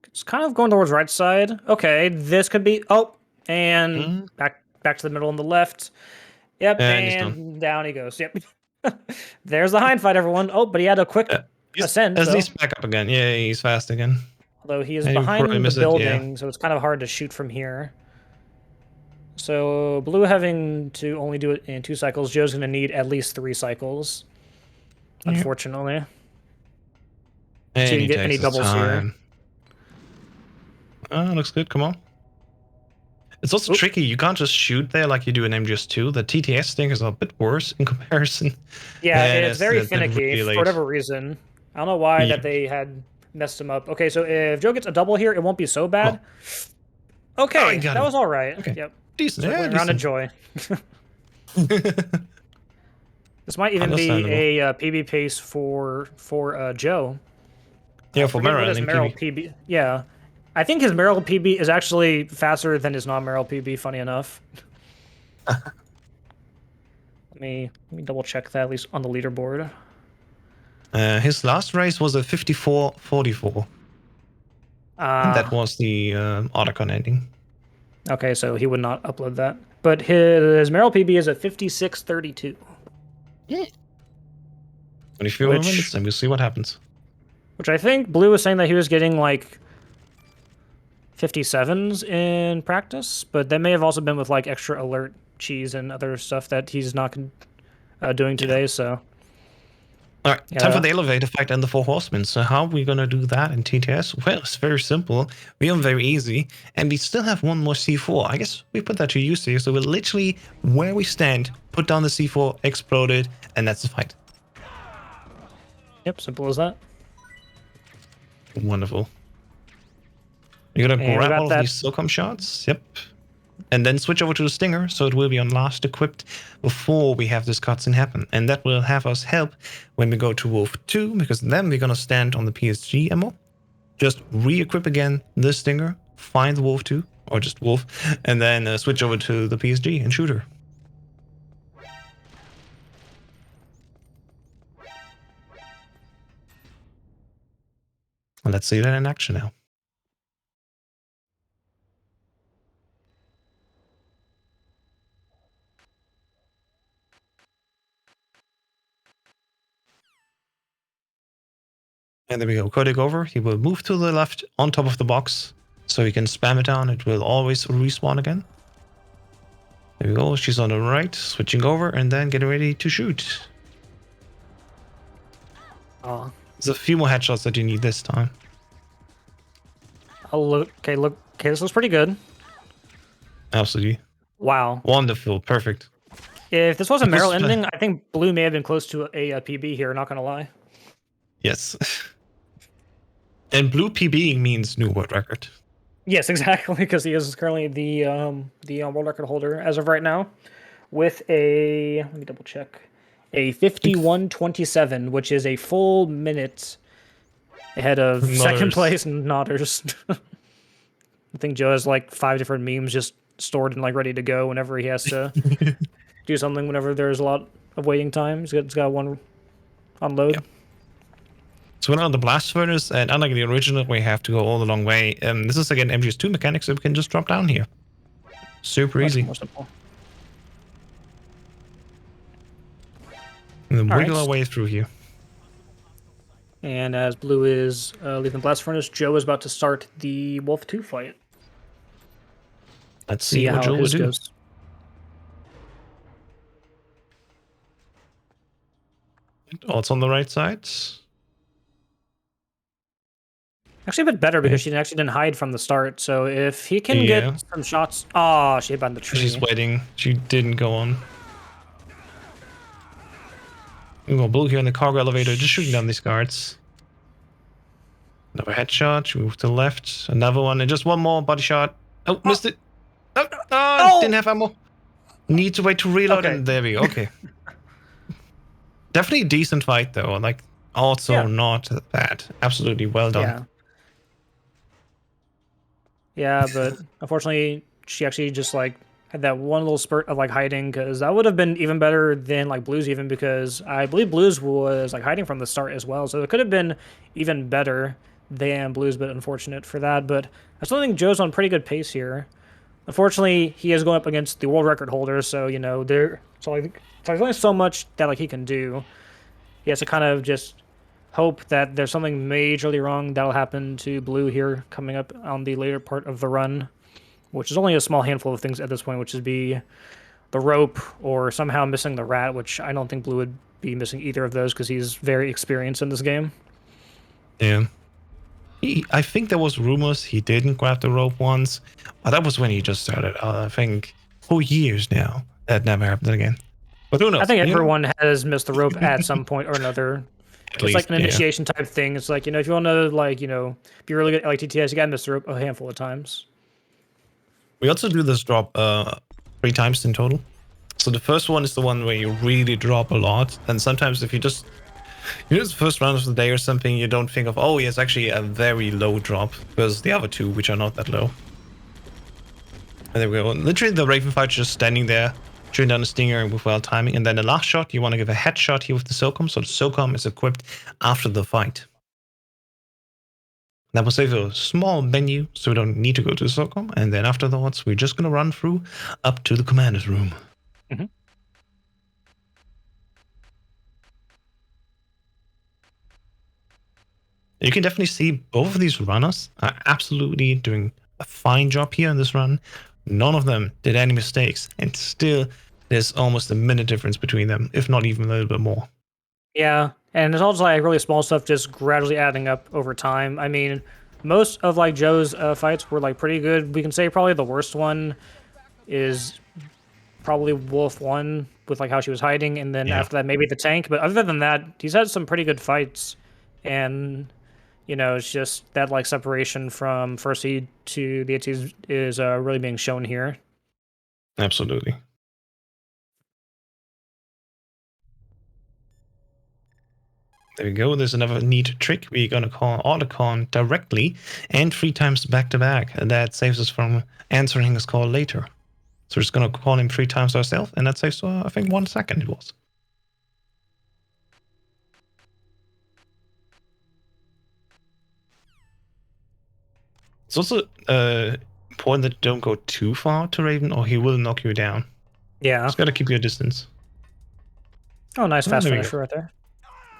Speaker 1: It's kind of going towards right side. Okay, this could be. Oh, and back to the middle on the left. Yep, and down he goes. Yep. There's the hind fight, everyone. Oh, but he had a quick ascent.
Speaker 2: As
Speaker 1: So.
Speaker 2: he's back up again. Yeah, he's fast again.
Speaker 1: Although he is
Speaker 2: And you
Speaker 1: behind
Speaker 2: probably
Speaker 1: the
Speaker 2: miss it,
Speaker 1: building, so it's kind of hard to shoot from here. So Blue having to only do it in 2 cycles. Joe's going to need at least 3 cycles, unfortunately.
Speaker 2: And
Speaker 1: So you
Speaker 2: he
Speaker 1: can get any
Speaker 2: takes his
Speaker 1: doubles
Speaker 2: time. Oh, looks good. Come on. It's also tricky. You can't just shoot there like you do in MGS 2. The TTS thing is a bit worse in comparison.
Speaker 1: Yeah, it's very finicky
Speaker 2: really
Speaker 1: for whatever reason. I don't know why that they had messed him up. Okay, so if Joe gets a double here, it won't be so bad. Okay, that was all right.
Speaker 2: Okay.
Speaker 1: Yep.
Speaker 2: Decent.
Speaker 1: So
Speaker 2: Yeah,
Speaker 1: round of joy. This might even be a PB pace for Joe.
Speaker 2: Yeah, for Merrill
Speaker 1: his Merrill PB. Yeah, I think his Merrill PB is actually faster than his non-Merrill PB. Funny enough. Let me double check that at least on the leaderboard.
Speaker 2: His last race was a 54:44. And that was the Otacon ending.
Speaker 1: Okay, so he would not upload that. But his Merrill PB is a 56:32.
Speaker 2: Yeah. 24 minutes, and we'll see what happens.
Speaker 1: Which I think Blue was saying that he was getting like 57s in practice, but that may have also been with like extra alert cheese and other stuff that he's not doing today. So.
Speaker 2: All right, time for the elevator fight and the 4 horsemen. So how are we going to do that in TTS? Well, it's very simple. We are very easy, and we still have one more C4. I guess we put that to use here. So we're literally where we stand, put down the C4, explode it, and that's the fight.
Speaker 1: Yep, simple as that.
Speaker 2: Wonderful. You're gonna
Speaker 1: And we
Speaker 2: grab
Speaker 1: got
Speaker 2: all of
Speaker 1: that.
Speaker 2: these SOCOM shots. Yep. And then switch over to the Stinger, so it will be on last equipped before we have this cutscene happen. And that will have us help when we go to Wolf 2, because then we're gonna stand on the PSG ammo. Just re-equip again the Stinger, find the Wolf 2, or just Wolf, and then switch over to the PSG and shoot her. Let's see that in action now. And there we go. Codec over. He will move to the left on top of the box. So you can spam it down. It will always respawn again. There we go. She's on the right. Switching over and then getting ready to shoot.
Speaker 1: Oh,
Speaker 2: There's a few more headshots that you need this time.
Speaker 1: I'll look. Okay, look. Okay, this looks pretty good.
Speaker 2: Absolutely.
Speaker 1: Wow.
Speaker 2: Wonderful. Perfect.
Speaker 1: If this was a
Speaker 2: Because-
Speaker 1: Meryl ending, I think Blue may have been close to a PB here, not gonna lie.
Speaker 2: Yes. And blue PB means new world record.
Speaker 1: Yes, exactly, because he is currently the world record holder as of right now, with a, let me double check, a 51:27, which is a full minute ahead of second
Speaker 2: Nodders.
Speaker 1: place Nodders. I think Joe has like 5 different memes just stored and like ready to go whenever he has to do something. Whenever there's a lot of waiting time, he's got one on load.
Speaker 2: Yep. So we're on the blast furnace, and unlike the original, we have to go all the long way. This is again MGS 2 mechanics, so we can just drop down here. Super
Speaker 1: Much
Speaker 2: easy.
Speaker 1: more simple.
Speaker 2: And then
Speaker 1: All
Speaker 2: wiggle
Speaker 1: right.
Speaker 2: our way through here.
Speaker 1: And as Blue is leaving blast furnace, Joe is about to start the Wolf 2 fight.
Speaker 2: Let's see what
Speaker 1: how
Speaker 2: Joel will
Speaker 1: his
Speaker 2: do.
Speaker 1: goes.
Speaker 2: Oh, it's on the right side.
Speaker 1: Actually, a bit better because she actually didn't hide from the start. So if he can
Speaker 2: Yeah.
Speaker 1: get some shots, oh, she hit behind the tree.
Speaker 2: She's waiting. She didn't go on. We got Blue here in the cargo elevator, just shooting down these guards. Another headshot. She moved to the left. Another one, and just one more body shot. Oh, missed it. Oh, didn't have ammo. Need to wait to reload,
Speaker 1: Okay.
Speaker 2: and there we go. Okay. Definitely a decent fight, though. Like, also
Speaker 1: Yeah.
Speaker 2: not bad. Absolutely well done.
Speaker 1: Yeah. Yeah, but unfortunately, she actually just like had that one little spurt of like hiding, because that would have been even better than like Blues, even because I believe Blues was like hiding from the start as well. So it could have been even better than Blues, but unfortunate for that. But I still think Joe's on pretty good pace here. Unfortunately, he is going up against the world record holder, so you know there's only so much that like he can do. He has to kind of just hope that there's something majorly wrong that'll happen to Blue here coming up on the later part of the run, which is only a small handful of things at this point, which would be the rope or somehow missing the rat, which I don't think Blue would be missing either of those because he's very experienced in this game.
Speaker 2: Yeah. I think there was rumors he didn't grab the rope once, but that was when he just started. I think for years now. That never happened again. But who knows?
Speaker 1: I think
Speaker 2: You know?
Speaker 1: everyone has missed the rope at some point or another.
Speaker 2: At
Speaker 1: It's like
Speaker 2: least,
Speaker 1: an
Speaker 2: yeah.
Speaker 1: initiation type thing. It's like, you know, if you want to, like, you know, be really good at like TTS, you gotta miss the rope a handful of times.
Speaker 2: We also do this drop 3 times in total. So the first one is the one where you really drop a lot. And sometimes if you just the first round of the day or something, you don't think of, oh, yeah, it's actually a very low drop versus the other 2, which are not that low. And there we go. Literally the Raven fight just standing there, shooting down the Stinger with well timing. And then the last shot, you want to give a headshot here with the SOCOM. So the SOCOM is equipped after the fight. That will save a small menu, so we don't need to go to the SOCOM. And then afterwards, we're just going to run through up to the commander's room.
Speaker 1: Mm-hmm.
Speaker 2: You can definitely see both of these runners are absolutely doing a fine job here in this run. None of them did any mistakes, and still there's almost a minute difference between them, if not even a little bit more.
Speaker 1: Yeah, and it's all just like really small stuff just gradually adding up over time. I mean, most of like Joe's fights were like pretty good. We can say probably the worst one is probably Wolf 1, with like how she was hiding, and then
Speaker 2: Yeah.
Speaker 1: after that maybe the tank. But other than that, he's had some pretty good fights, and it's just that like separation from first seed to the 8 seed is really being shown here.
Speaker 2: Absolutely. There we go. There's another neat trick. We're going to call Autocon directly and 3 times back to back. And that saves us from answering his call later. So we're just going to call him 3 times ourselves, and that saves, I think, 1 second it was. It's also important that you don't go too far to Raven, or he will knock you down.
Speaker 1: Yeah.
Speaker 2: Just got to keep your distance.
Speaker 1: Oh, nice fast
Speaker 2: there we
Speaker 1: finish
Speaker 2: go.
Speaker 1: right there.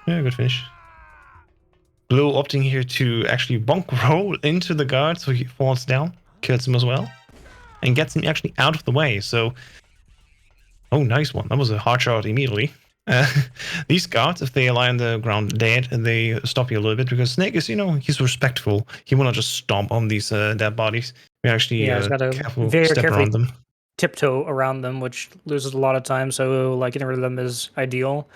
Speaker 2: Yeah, good finish. Blue opting here to actually bonk roll into the guard so he falls down, kills him as well, and gets him actually out of the way. So, oh, nice one. That was a hard shot immediately. These guards, if they lie on the ground dead, they stop you a little bit because Snake is, he's respectful. He will not just stomp on these dead bodies. We actually
Speaker 1: He's got to
Speaker 2: careful
Speaker 1: very
Speaker 2: step
Speaker 1: carefully
Speaker 2: around them.
Speaker 1: tiptoe around them, which loses a lot of time. So like getting rid of them is ideal.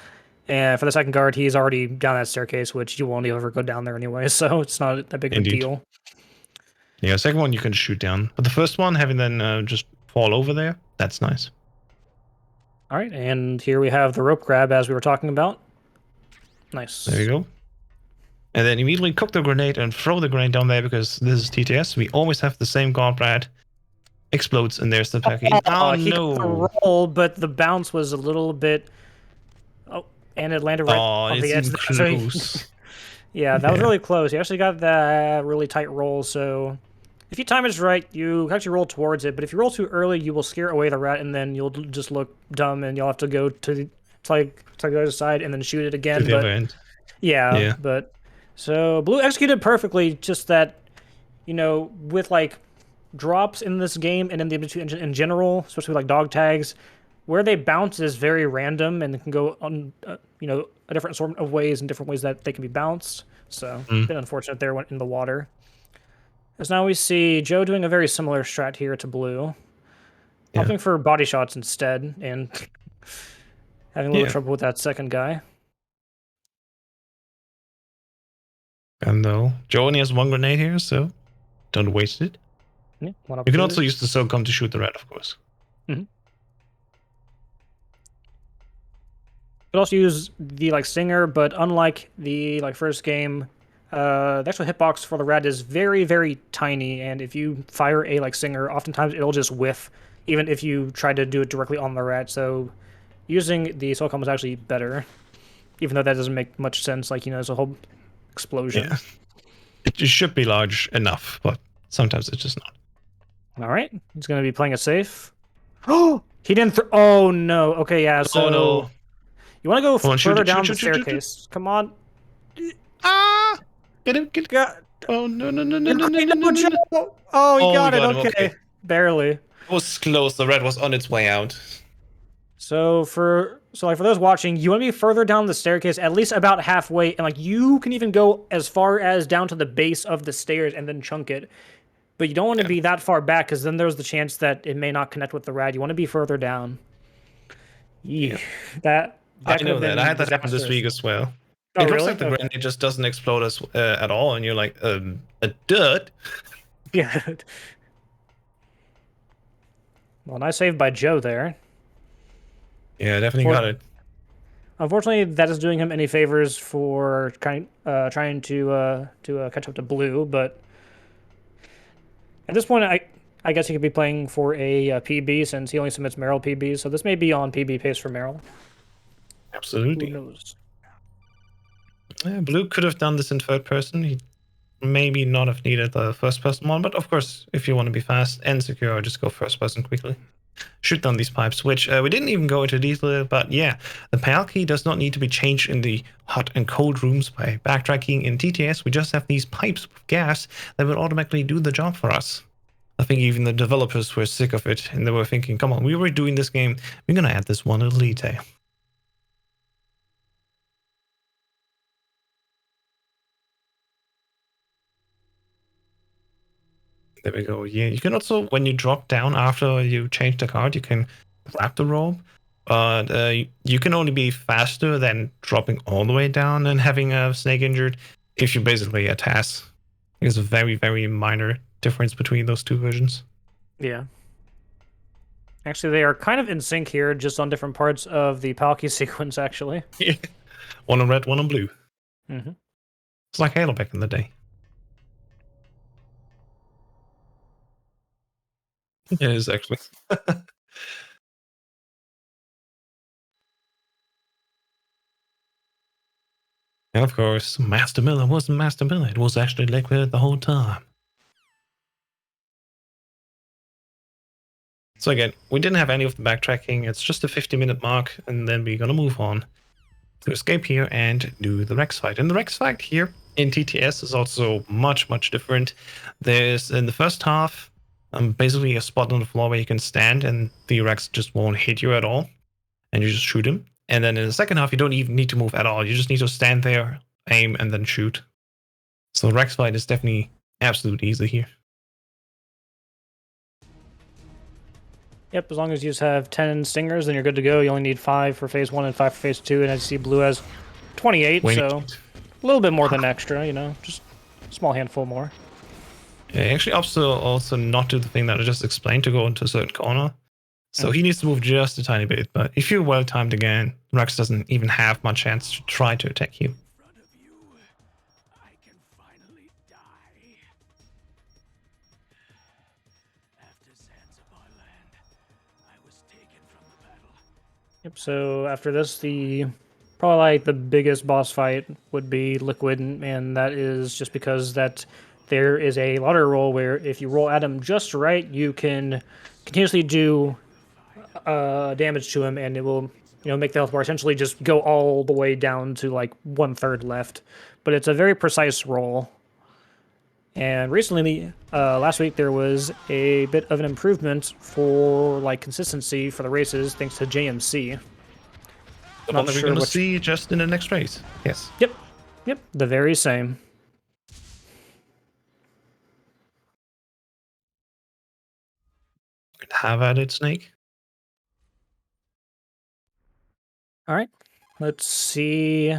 Speaker 1: And for the second guard, he's already down that staircase, which you won't ever go down there anyway. So it's not that big of a deal.
Speaker 2: Yeah, second one you can shoot down, but the first one having then just fall over there, that's nice.
Speaker 1: All right, and here we have the rope grab as we were talking about. Nice.
Speaker 2: There you go. And then immediately cook the grenade and throw the grenade down there because this is TTS. We always have the same guard rat. Explodes and there's the package. Oh
Speaker 1: he
Speaker 2: no!
Speaker 1: got the roll, but the bounce was a little bit. Oh, and it landed right on the edge.
Speaker 2: Close.
Speaker 1: Yeah, that was really close. He actually got that really tight roll. So if you time it right, you actually roll towards it. But if you roll too early, you will scare away the rat, and then you'll just look dumb, and you'll have to go to the other side and then shoot it again.
Speaker 2: To the other end.
Speaker 1: Yeah, but so Blue executed perfectly. Just that, with like drops in this game and in the in general, especially like dog tags, where they bounce is very random and it can go on, a different sort of ways and different ways that they can be bounced. So a bit unfortunate there went in the water. As now we see Joe doing a very similar strat here to Blue, opting for body shots instead and having a little trouble with that second guy.
Speaker 2: And though Joe only has 1 grenade here, so don't waste it.
Speaker 1: Yeah,
Speaker 2: you can also use the SOCOM to shoot the rat, of course.
Speaker 1: Mm-hmm. You could also use the Stinger, but unlike the first game, the actual hitbox for the rat is very, very tiny, and if you fire a Stinger, oftentimes it'll just whiff, even if you try to do it directly on the rat. So using the SOCOM is actually better, even though that doesn't make much sense. There's a whole explosion.
Speaker 2: Yeah. It should be large enough, but sometimes it's just not.
Speaker 1: All right, he's going to be playing it safe. Oh, he didn't. Oh no. Okay, yeah. So
Speaker 2: no.
Speaker 1: You want to go further down the
Speaker 2: staircase?
Speaker 1: Shoot. Come on.
Speaker 2: Ah! Get him! Oh no!
Speaker 1: Oh, he got it. Okay, barely.
Speaker 2: It was close. The rat was on its way out.
Speaker 1: So for those watching, you want to be further down the staircase, at least about halfway, and you can even go as far as down to the base of the stairs and then chunk it. But you don't want to be that far back because then there's the chance that it may not connect with the rat. You want to be further down. Yeah,
Speaker 2: I know that. I had that happen this week as well.
Speaker 1: Oh,
Speaker 2: it looks
Speaker 1: really?
Speaker 2: like the grenade just doesn't explode at all, and you're like, a dirt.
Speaker 1: Yeah. Well, nice save by Joe there.
Speaker 2: Yeah, definitely got it.
Speaker 1: Unfortunately, that is doing him any favors for trying to catch up to Blue, but at this point, I guess he could be playing for a PB since he only submits Meryl PBs, so this may be on PB pace for Meryl.
Speaker 2: Absolutely.
Speaker 1: Who knows?
Speaker 2: Yeah, Blue could have done this in third person. He maybe not have needed the first person one, but of course, if you want to be fast and secure, just go first person quickly. Shoot down these pipes, which we didn't even go into detail, but yeah, the PAL key does not need to be changed in the hot and cold rooms by backtracking in TTS. We just have these pipes with gas that will automatically do the job for us. I think even the developers were sick of it, and they were thinking, come on, we were doing this game, we're going to add this one little detail. There we go. Yeah, you can also, when you drop down after you change the card, you can grab the rope But you can only be faster than dropping all the way down and having a snake injured if you basically a task. There's a very, very minor difference between those two versions.
Speaker 1: Yeah. Actually, they are kind of in sync here, just on different parts of the Palki sequence, actually.
Speaker 2: One on red, one on blue.
Speaker 1: Mm-hmm.
Speaker 2: It's like Halo back in the day. It is, actually. And of course, Master Miller wasn't Master Miller. It was actually Liquid the whole time. So again, we didn't have any of the backtracking. It's just a 50-minute mark, and then we're gonna move on to escape here and do the Rex fight. And the Rex fight here in TTS is also much, much different. There's, in the first half, basically a spot on the floor where you can stand and the Rex just won't hit you at all. And you just shoot him. And then in the second half, you don't even need to move at all. You just need to stand there, aim, and then shoot. So the Rex fight is definitely absolutely easy here.
Speaker 1: Yep, as long as you just have 10 stingers, then you're good to go. You only need 5 for phase 1 and 5 for phase 2, and I see blue has 28, so a little bit more than extra, you know, just a small handful more.
Speaker 2: Yeah, actually opts to also not do the thing that I just explained, to go into a certain corner. So he needs to move just a tiny bit, but if you're well timed again, Rex doesn't even have much chance to try to attack you.
Speaker 1: Yep, so after this, probably like the biggest boss fight would be Liquid, and that is just because that there is a lottery roll where if you roll at him just right, you can continuously do damage to him, and it will, you know, make the health bar essentially just go all the way down to like 1/3 left. But it's a very precise roll. And recently, last week, there was a bit of an improvement for like consistency for the races, thanks to JMC.
Speaker 2: The one that we're going to see just in the next race. Yes.
Speaker 1: Yep, the very same.
Speaker 2: Have at it, Snake.
Speaker 1: All right, let's see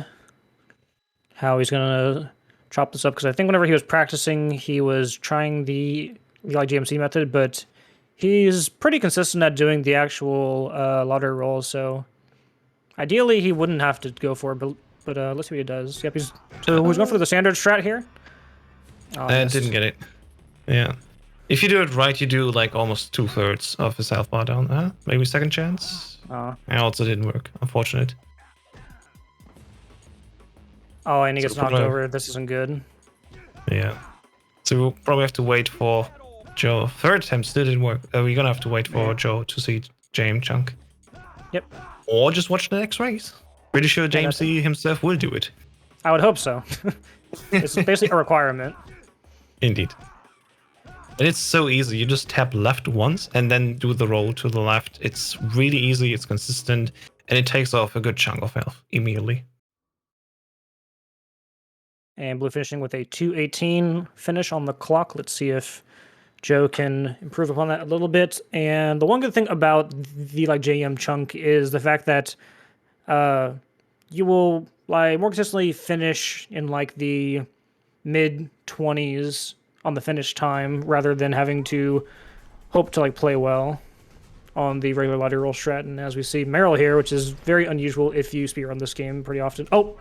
Speaker 1: how he's gonna chop this up, because I think whenever he was practicing, he was trying the like GMC method, but he's pretty consistent at doing the actual lottery roll. So ideally, he wouldn't have to go for it, but let's see what he does. Yep, he's going for the standard strat here.
Speaker 2: Oh, I didn't get it. Yeah. If you do it right, you do like almost 2/3 of his health bar down. Maybe second chance. It also didn't work. Unfortunate.
Speaker 1: Oh, and he gets knocked over. This isn't good.
Speaker 2: Yeah. So we'll probably have to wait for Joe. Third attempt still didn't work. We're gonna have to wait for Joe to see James Chunk.
Speaker 1: Yep.
Speaker 2: Or just watch the next race. Pretty sure James C himself will do it.
Speaker 1: I would hope so. It's basically a requirement.
Speaker 2: Indeed. And it's so easy. You just tap left once and then do the roll to the left. It's really easy, it's consistent, and it takes off a good chunk of health immediately.
Speaker 1: And blue finishing with a 218 finish on the clock. Let's see if Joe can improve upon that a little bit. And the one good thing about the like JM chunk is the fact that you will like more consistently finish in like the mid 20s on the finish time, rather than having to hope to like play well on the regular lottery roll strat. And as we see Meryl here, which is very unusual if you speedrun this game pretty often. Oh,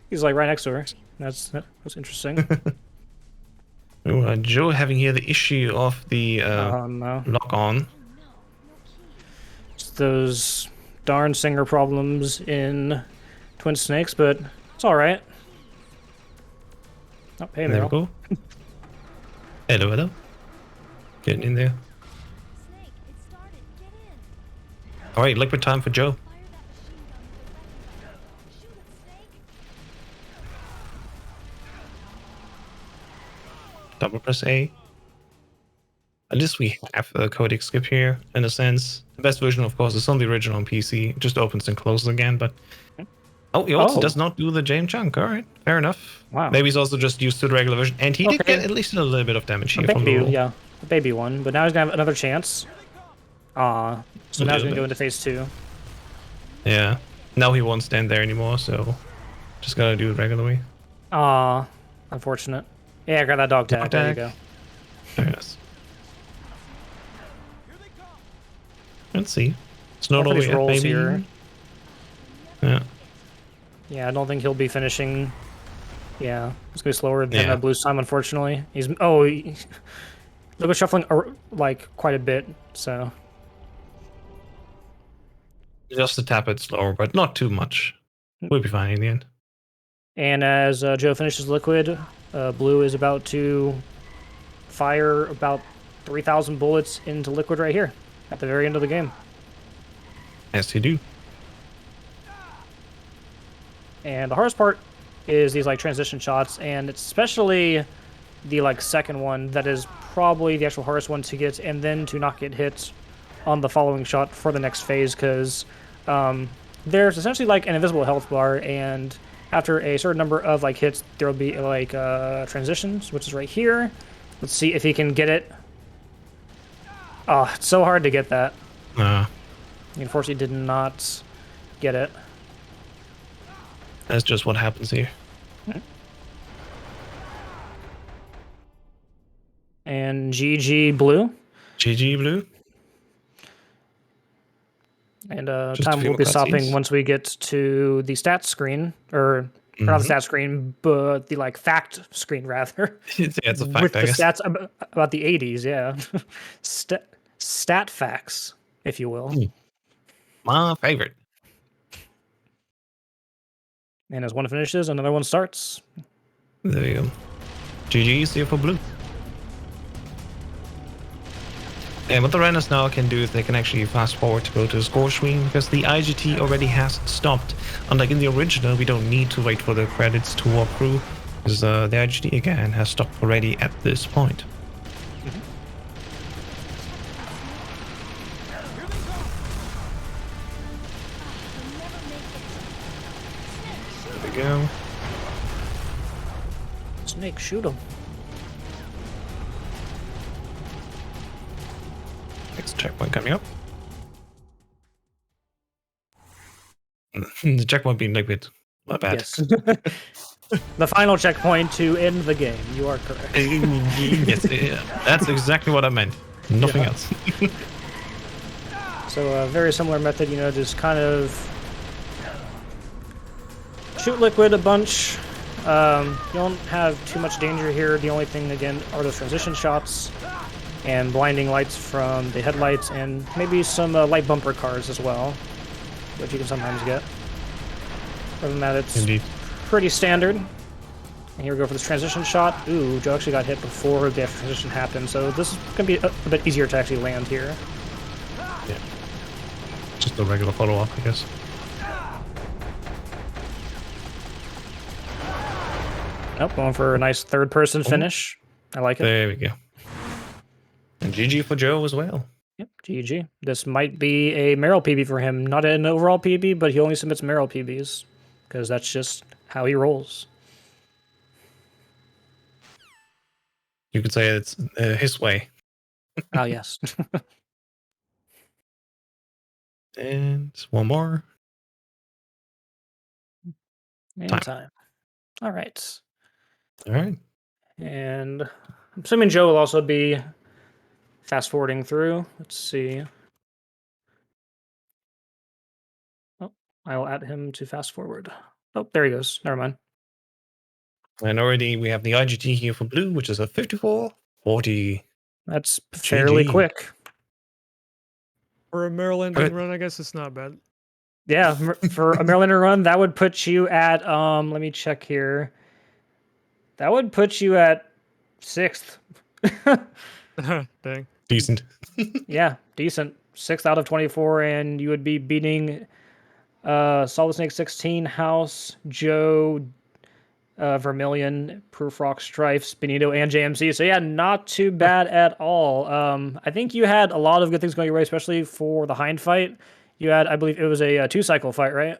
Speaker 1: he's like right next to her. That's interesting.
Speaker 2: Joe having here the issue of the lock on.
Speaker 1: It's those darn singer problems in Twin Snakes, but it's all right. Oh, hey, Meryl.
Speaker 2: There we go. Hello, hello. Getting in there. Alright, liquid time for Joe. Double press A. At least we have a codec skip here, in a sense. The best version, of course, is on the original on PC. It just opens and closes again, but... Oh, he also does not do the James chunk. Alright, fair enough.
Speaker 1: Wow.
Speaker 2: Maybe he's also just used to the regular version. And he did get at least a little bit of damage here from the roll.
Speaker 1: Yeah, the baby one. But now he's going to have another chance. So now he's going to go into phase 2.
Speaker 2: Yeah. Now he won't stand there anymore, so just gotta do it regularly.
Speaker 1: Aw, unfortunate. Yeah, I got that dog tag. There you go.
Speaker 2: Yes. Let's see. It's not
Speaker 1: Both of
Speaker 2: all
Speaker 1: these
Speaker 2: yet,
Speaker 1: rolls
Speaker 2: maybe.
Speaker 1: here.
Speaker 2: Yeah.
Speaker 1: Yeah, I don't think he'll be finishing. Yeah, it's gonna be slower than
Speaker 2: Yeah.
Speaker 1: Blue's time, unfortunately. He's they'll be shuffling like quite a bit, so
Speaker 2: Just a tad bit slower, but not too much. We'll be fine in the end.
Speaker 1: and as Joe finishes liquid, Blue is about to fire about 3,000 bullets into liquid right here at the very end of the game.
Speaker 2: Yes, you do.
Speaker 1: And the hardest part is these like transition shots, and it's especially the like second one that is probably the actual hardest one to get, and then to not get hit on the following shot for the next phase, because there's essentially like an invisible health bar, and after a certain number of like hits, there will be like transitions, which is right here. Let's see if he can get it. Oh, it's so hard to get that. He unfortunately did not get it.
Speaker 2: That's just what happens here.
Speaker 1: And GG Blue.
Speaker 2: GG Blue.
Speaker 1: And
Speaker 2: Just a
Speaker 1: time
Speaker 2: few
Speaker 1: will
Speaker 2: more
Speaker 1: be stopping
Speaker 2: cutscenes.
Speaker 1: once we get to the stats screen, or not the stats screen, but the like fact screen rather.
Speaker 2: It's a fact,
Speaker 1: with
Speaker 2: I
Speaker 1: the
Speaker 2: guess.
Speaker 1: stats about the 80s, yeah. Stat facts, if you will.
Speaker 2: My favorite.
Speaker 1: And as one finishes, another one starts.
Speaker 2: There you go. GG, see you for Blue. And what the runners now can do is they can actually fast forward to go to the score screen, because the IGT already has stopped. Unlike in the original, we don't need to wait for the credits to walk through, because the IGT again has stopped already at this point. There we go.
Speaker 1: Snake, shoot him.
Speaker 2: Next checkpoint coming up. The checkpoint being liquid. My bad.
Speaker 1: Yes. The final checkpoint to end the game. You are correct.
Speaker 2: Yes, yeah, that's exactly what I meant. Nothing else.
Speaker 1: So a very similar method, you know, just kind of shoot liquid a bunch. You don't have too much danger here. The only thing, again, are those transition shots and blinding lights from the headlights, and maybe some light bumper cars as well, which you can sometimes get. Other than that, it's
Speaker 2: Indeed.
Speaker 1: pretty standard. And here we go for this transition shot. Ooh, Joe actually got hit before the transition happened, so this is going to be a bit easier to actually land here.
Speaker 2: Yeah. Just a regular follow-up, I guess.
Speaker 1: Nope, going for a nice third-person finish. I like it.
Speaker 2: There we go. And GG for Joe as well.
Speaker 1: Yep, GG. This might be a Merrill PB for him. Not an overall PB, but he only submits Merrill PBs, because that's just how he rolls.
Speaker 2: You could say it's his way.
Speaker 1: Oh, yes.
Speaker 2: And one more.
Speaker 1: And time. All right.
Speaker 2: All right.
Speaker 1: And I'm assuming Joe will also be fast forwarding through. Let's see. Oh, I will add him to fast forward. Oh, there he goes. Never mind.
Speaker 2: And already we have the IGT here for Blue, which is a 54-40.
Speaker 1: That's fairly
Speaker 2: GG.
Speaker 1: quick.
Speaker 4: For a Maryland
Speaker 2: Alright.
Speaker 4: run, I guess it's not bad.
Speaker 1: Yeah, for a Marylander run, that would put you at let me check here. That would put you at 6th.
Speaker 4: Dang.
Speaker 2: Decent.
Speaker 1: Yeah, decent. 6th out of 24, and you would be beating Solid Snake 16, House, Joe, Vermilion, Proof Rock, Strifes, Benito, and JMC. So yeah, not too bad at all. I think you had a lot of good things going your way, especially for the Hind fight. You had, I believe it was a 2-cycle fight, right?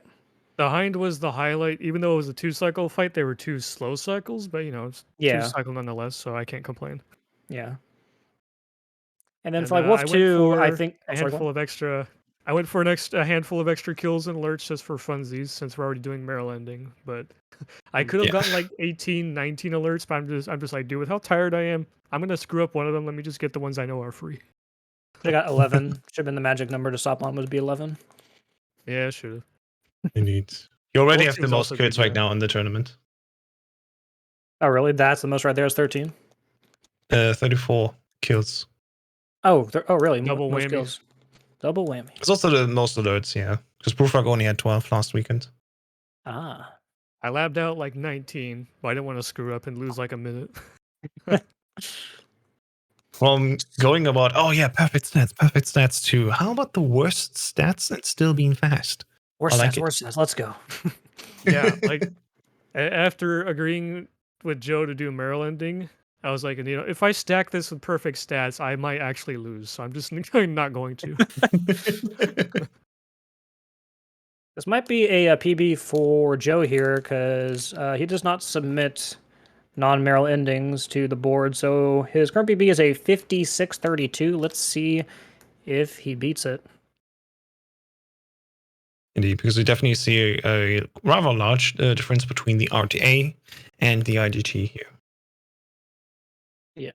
Speaker 4: The Hind was the highlight. Even though it was a 2-cycle fight, they were 2 slow cycles, but you know, it's
Speaker 1: Yeah.
Speaker 4: 2-cycle nonetheless, so I can't complain.
Speaker 1: Yeah. And then
Speaker 4: And,
Speaker 1: for like Wolf
Speaker 4: I went
Speaker 1: 2, I
Speaker 4: for
Speaker 1: think...
Speaker 4: a handful of extra I went for a handful of extra kills and alerts just for funsies since we're already doing Meryl ending. But I could have gotten like 18, 19 alerts, but I'm just like, dude, with how tired I am, I'm gonna screw up one of them. Let me just get the ones I know are free.
Speaker 1: I got 11. Should have been the magic number to stop on would be 11.
Speaker 4: Yeah, should have.
Speaker 2: Indeed. You already have the
Speaker 4: Seems
Speaker 2: most
Speaker 4: also
Speaker 2: kills
Speaker 4: good,
Speaker 2: right
Speaker 4: yeah.
Speaker 2: now in the tournament.
Speaker 1: Oh, really? That's the most right there is 13?
Speaker 2: 34 kills.
Speaker 1: Oh, really?
Speaker 4: Double
Speaker 1: Most
Speaker 4: whammy.
Speaker 1: kills. Double whammy.
Speaker 2: It's also the most alerts, yeah. Because Proofrock only had 12 last weekend.
Speaker 1: Ah.
Speaker 4: I labbed out like 19, but I didn't want to screw up and lose like a minute.
Speaker 2: From going about, oh yeah, perfect stats too. How about the worst stats and still being fast?
Speaker 1: Worst
Speaker 2: I like
Speaker 1: stats,
Speaker 2: it.
Speaker 1: worst stats. Let's go.
Speaker 4: Yeah, like after agreeing with Joe to do Meryl ending, I was like, you know, if I stack this with perfect stats, I might actually lose. So I'm just not going to.
Speaker 1: This might be a PB for Joe here because he does not submit non-Meryl endings to the board. So his current PB is a 56-32. Let's see if he beats it.
Speaker 2: Indeed, because we definitely see a rather large difference between the RTA and the IGT here.
Speaker 1: Yeah.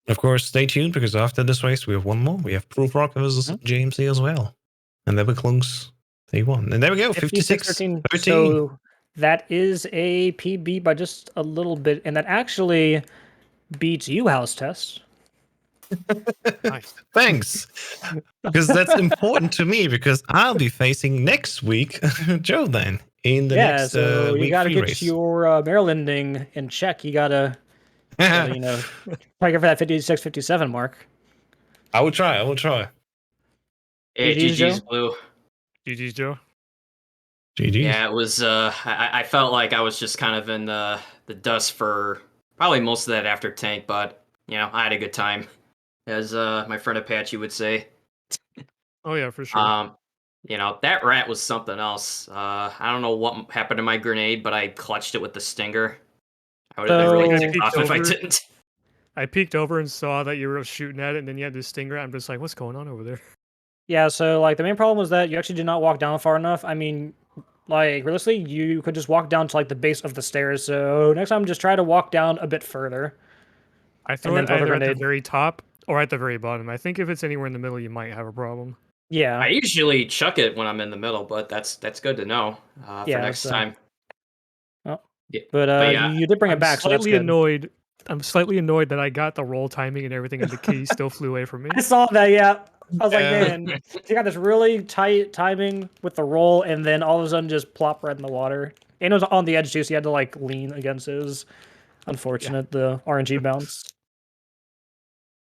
Speaker 2: Of course, stay tuned because after this race, we have one more. We have Proofrock versus JMC as well. And there we close day one. And there we go, 56-13.
Speaker 1: So that is a PB by just a little bit. And that actually beats you, House Test.
Speaker 4: Nice.
Speaker 2: Thanks. Because that's important to me because I'll be facing next week Joe then in the next
Speaker 1: so you
Speaker 2: week
Speaker 1: got to
Speaker 2: 3
Speaker 1: get
Speaker 2: race.
Speaker 1: your Meryl ending in check. You got to, you know, try to get for that 56-57 mark.
Speaker 2: I will try.
Speaker 5: Hey,
Speaker 1: GG's,
Speaker 5: GG's
Speaker 1: Joe?
Speaker 5: Blue.
Speaker 4: GG's, Joe.
Speaker 2: GG.
Speaker 5: Yeah, it was. I felt like I was just kind of in the dust for probably most of that after tank, but you know, I had a good time, as my friend Apache would say.
Speaker 4: Oh yeah, for sure.
Speaker 5: You know, that rat was something else. I don't know what happened to my grenade, but I clutched it with the stinger. I would have been really
Speaker 1: So-
Speaker 5: ticked off if I
Speaker 4: Over.
Speaker 5: didn't.
Speaker 4: I peeked over and saw that you were shooting at it, and then you had this stinger. I'm just like, what's going on over there?
Speaker 1: Yeah, so like the main problem was that you actually did not walk down far enough. I mean, like realistically, you could just walk down to like the base of the stairs. So next time, just try to walk down a bit further.
Speaker 4: I throw
Speaker 1: then
Speaker 4: it
Speaker 1: throw the
Speaker 4: either at the
Speaker 1: grenade.
Speaker 4: very top or at the very bottom. I think if it's anywhere in the middle, you might have a problem.
Speaker 1: Yeah.
Speaker 5: I usually chuck it when I'm in the middle, but that's good to know for
Speaker 1: Yeah,
Speaker 5: next
Speaker 1: so-
Speaker 5: time.
Speaker 1: Oh.
Speaker 5: Yeah,
Speaker 1: But
Speaker 5: yeah.
Speaker 1: you did bring
Speaker 4: I'm
Speaker 1: it back, so that's
Speaker 4: slightly
Speaker 1: good.
Speaker 4: annoyed. I'm slightly annoyed that I got the roll timing and everything, and the key still flew away from me.
Speaker 1: I saw that. Yeah, I was like,
Speaker 2: Yeah.
Speaker 1: man, you got this really tight timing with the roll, and then all of a sudden just plop right in the water. And it was on the edge too, so you had to like lean against it. It was unfortunate, the RNG bounce.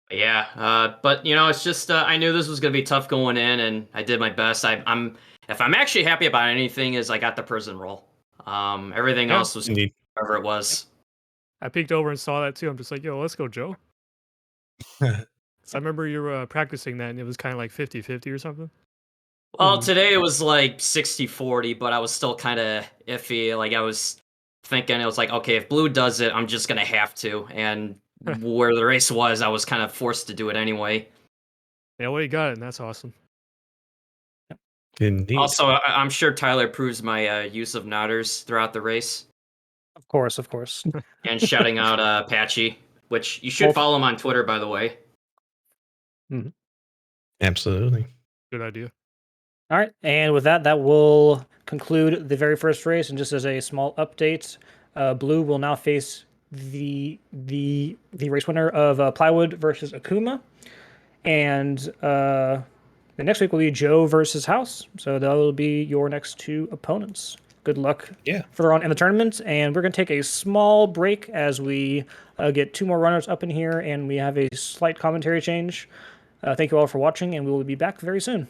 Speaker 5: Yeah, but you know, it's just I knew this was gonna be tough going in, and I did my best. I'm if I'm actually happy about anything is I got the prison roll. Everything
Speaker 4: Yeah.
Speaker 5: else was
Speaker 2: Indeed.
Speaker 5: whatever it was.
Speaker 4: I peeked over and saw that too. I'm just like, yo, let's go, Joe. I remember you were practicing that, and it was kind of like 50-50 or something.
Speaker 5: Well, today it was like 60-40, but I was still kind of iffy. Like I was thinking, it was like, okay, if Blue does it, I'm just gonna have to. And where the race was, I was kind of forced to do it anyway.
Speaker 4: Yeah, well, you got it, and that's awesome.
Speaker 2: Indeed.
Speaker 5: Also, I'm sure Tyler approves my use of nodders throughout the race.
Speaker 1: Of course, of course.
Speaker 5: And shouting out Apache, which you should
Speaker 1: Both-
Speaker 5: follow him on Twitter, by the way.
Speaker 2: Absolutely.
Speaker 4: Good idea.
Speaker 1: All right, and with that, that will conclude the very first race. And just as a small update, Blue will now face the race winner of Plywood versus Akuma, and the next week will be Joe versus House. So that will be your next two opponents. Good luck further on in the tournament, and we're going to take a small break as we get two more runners up in here, and we have a slight commentary change. Thank you all for watching, and we will be back very soon.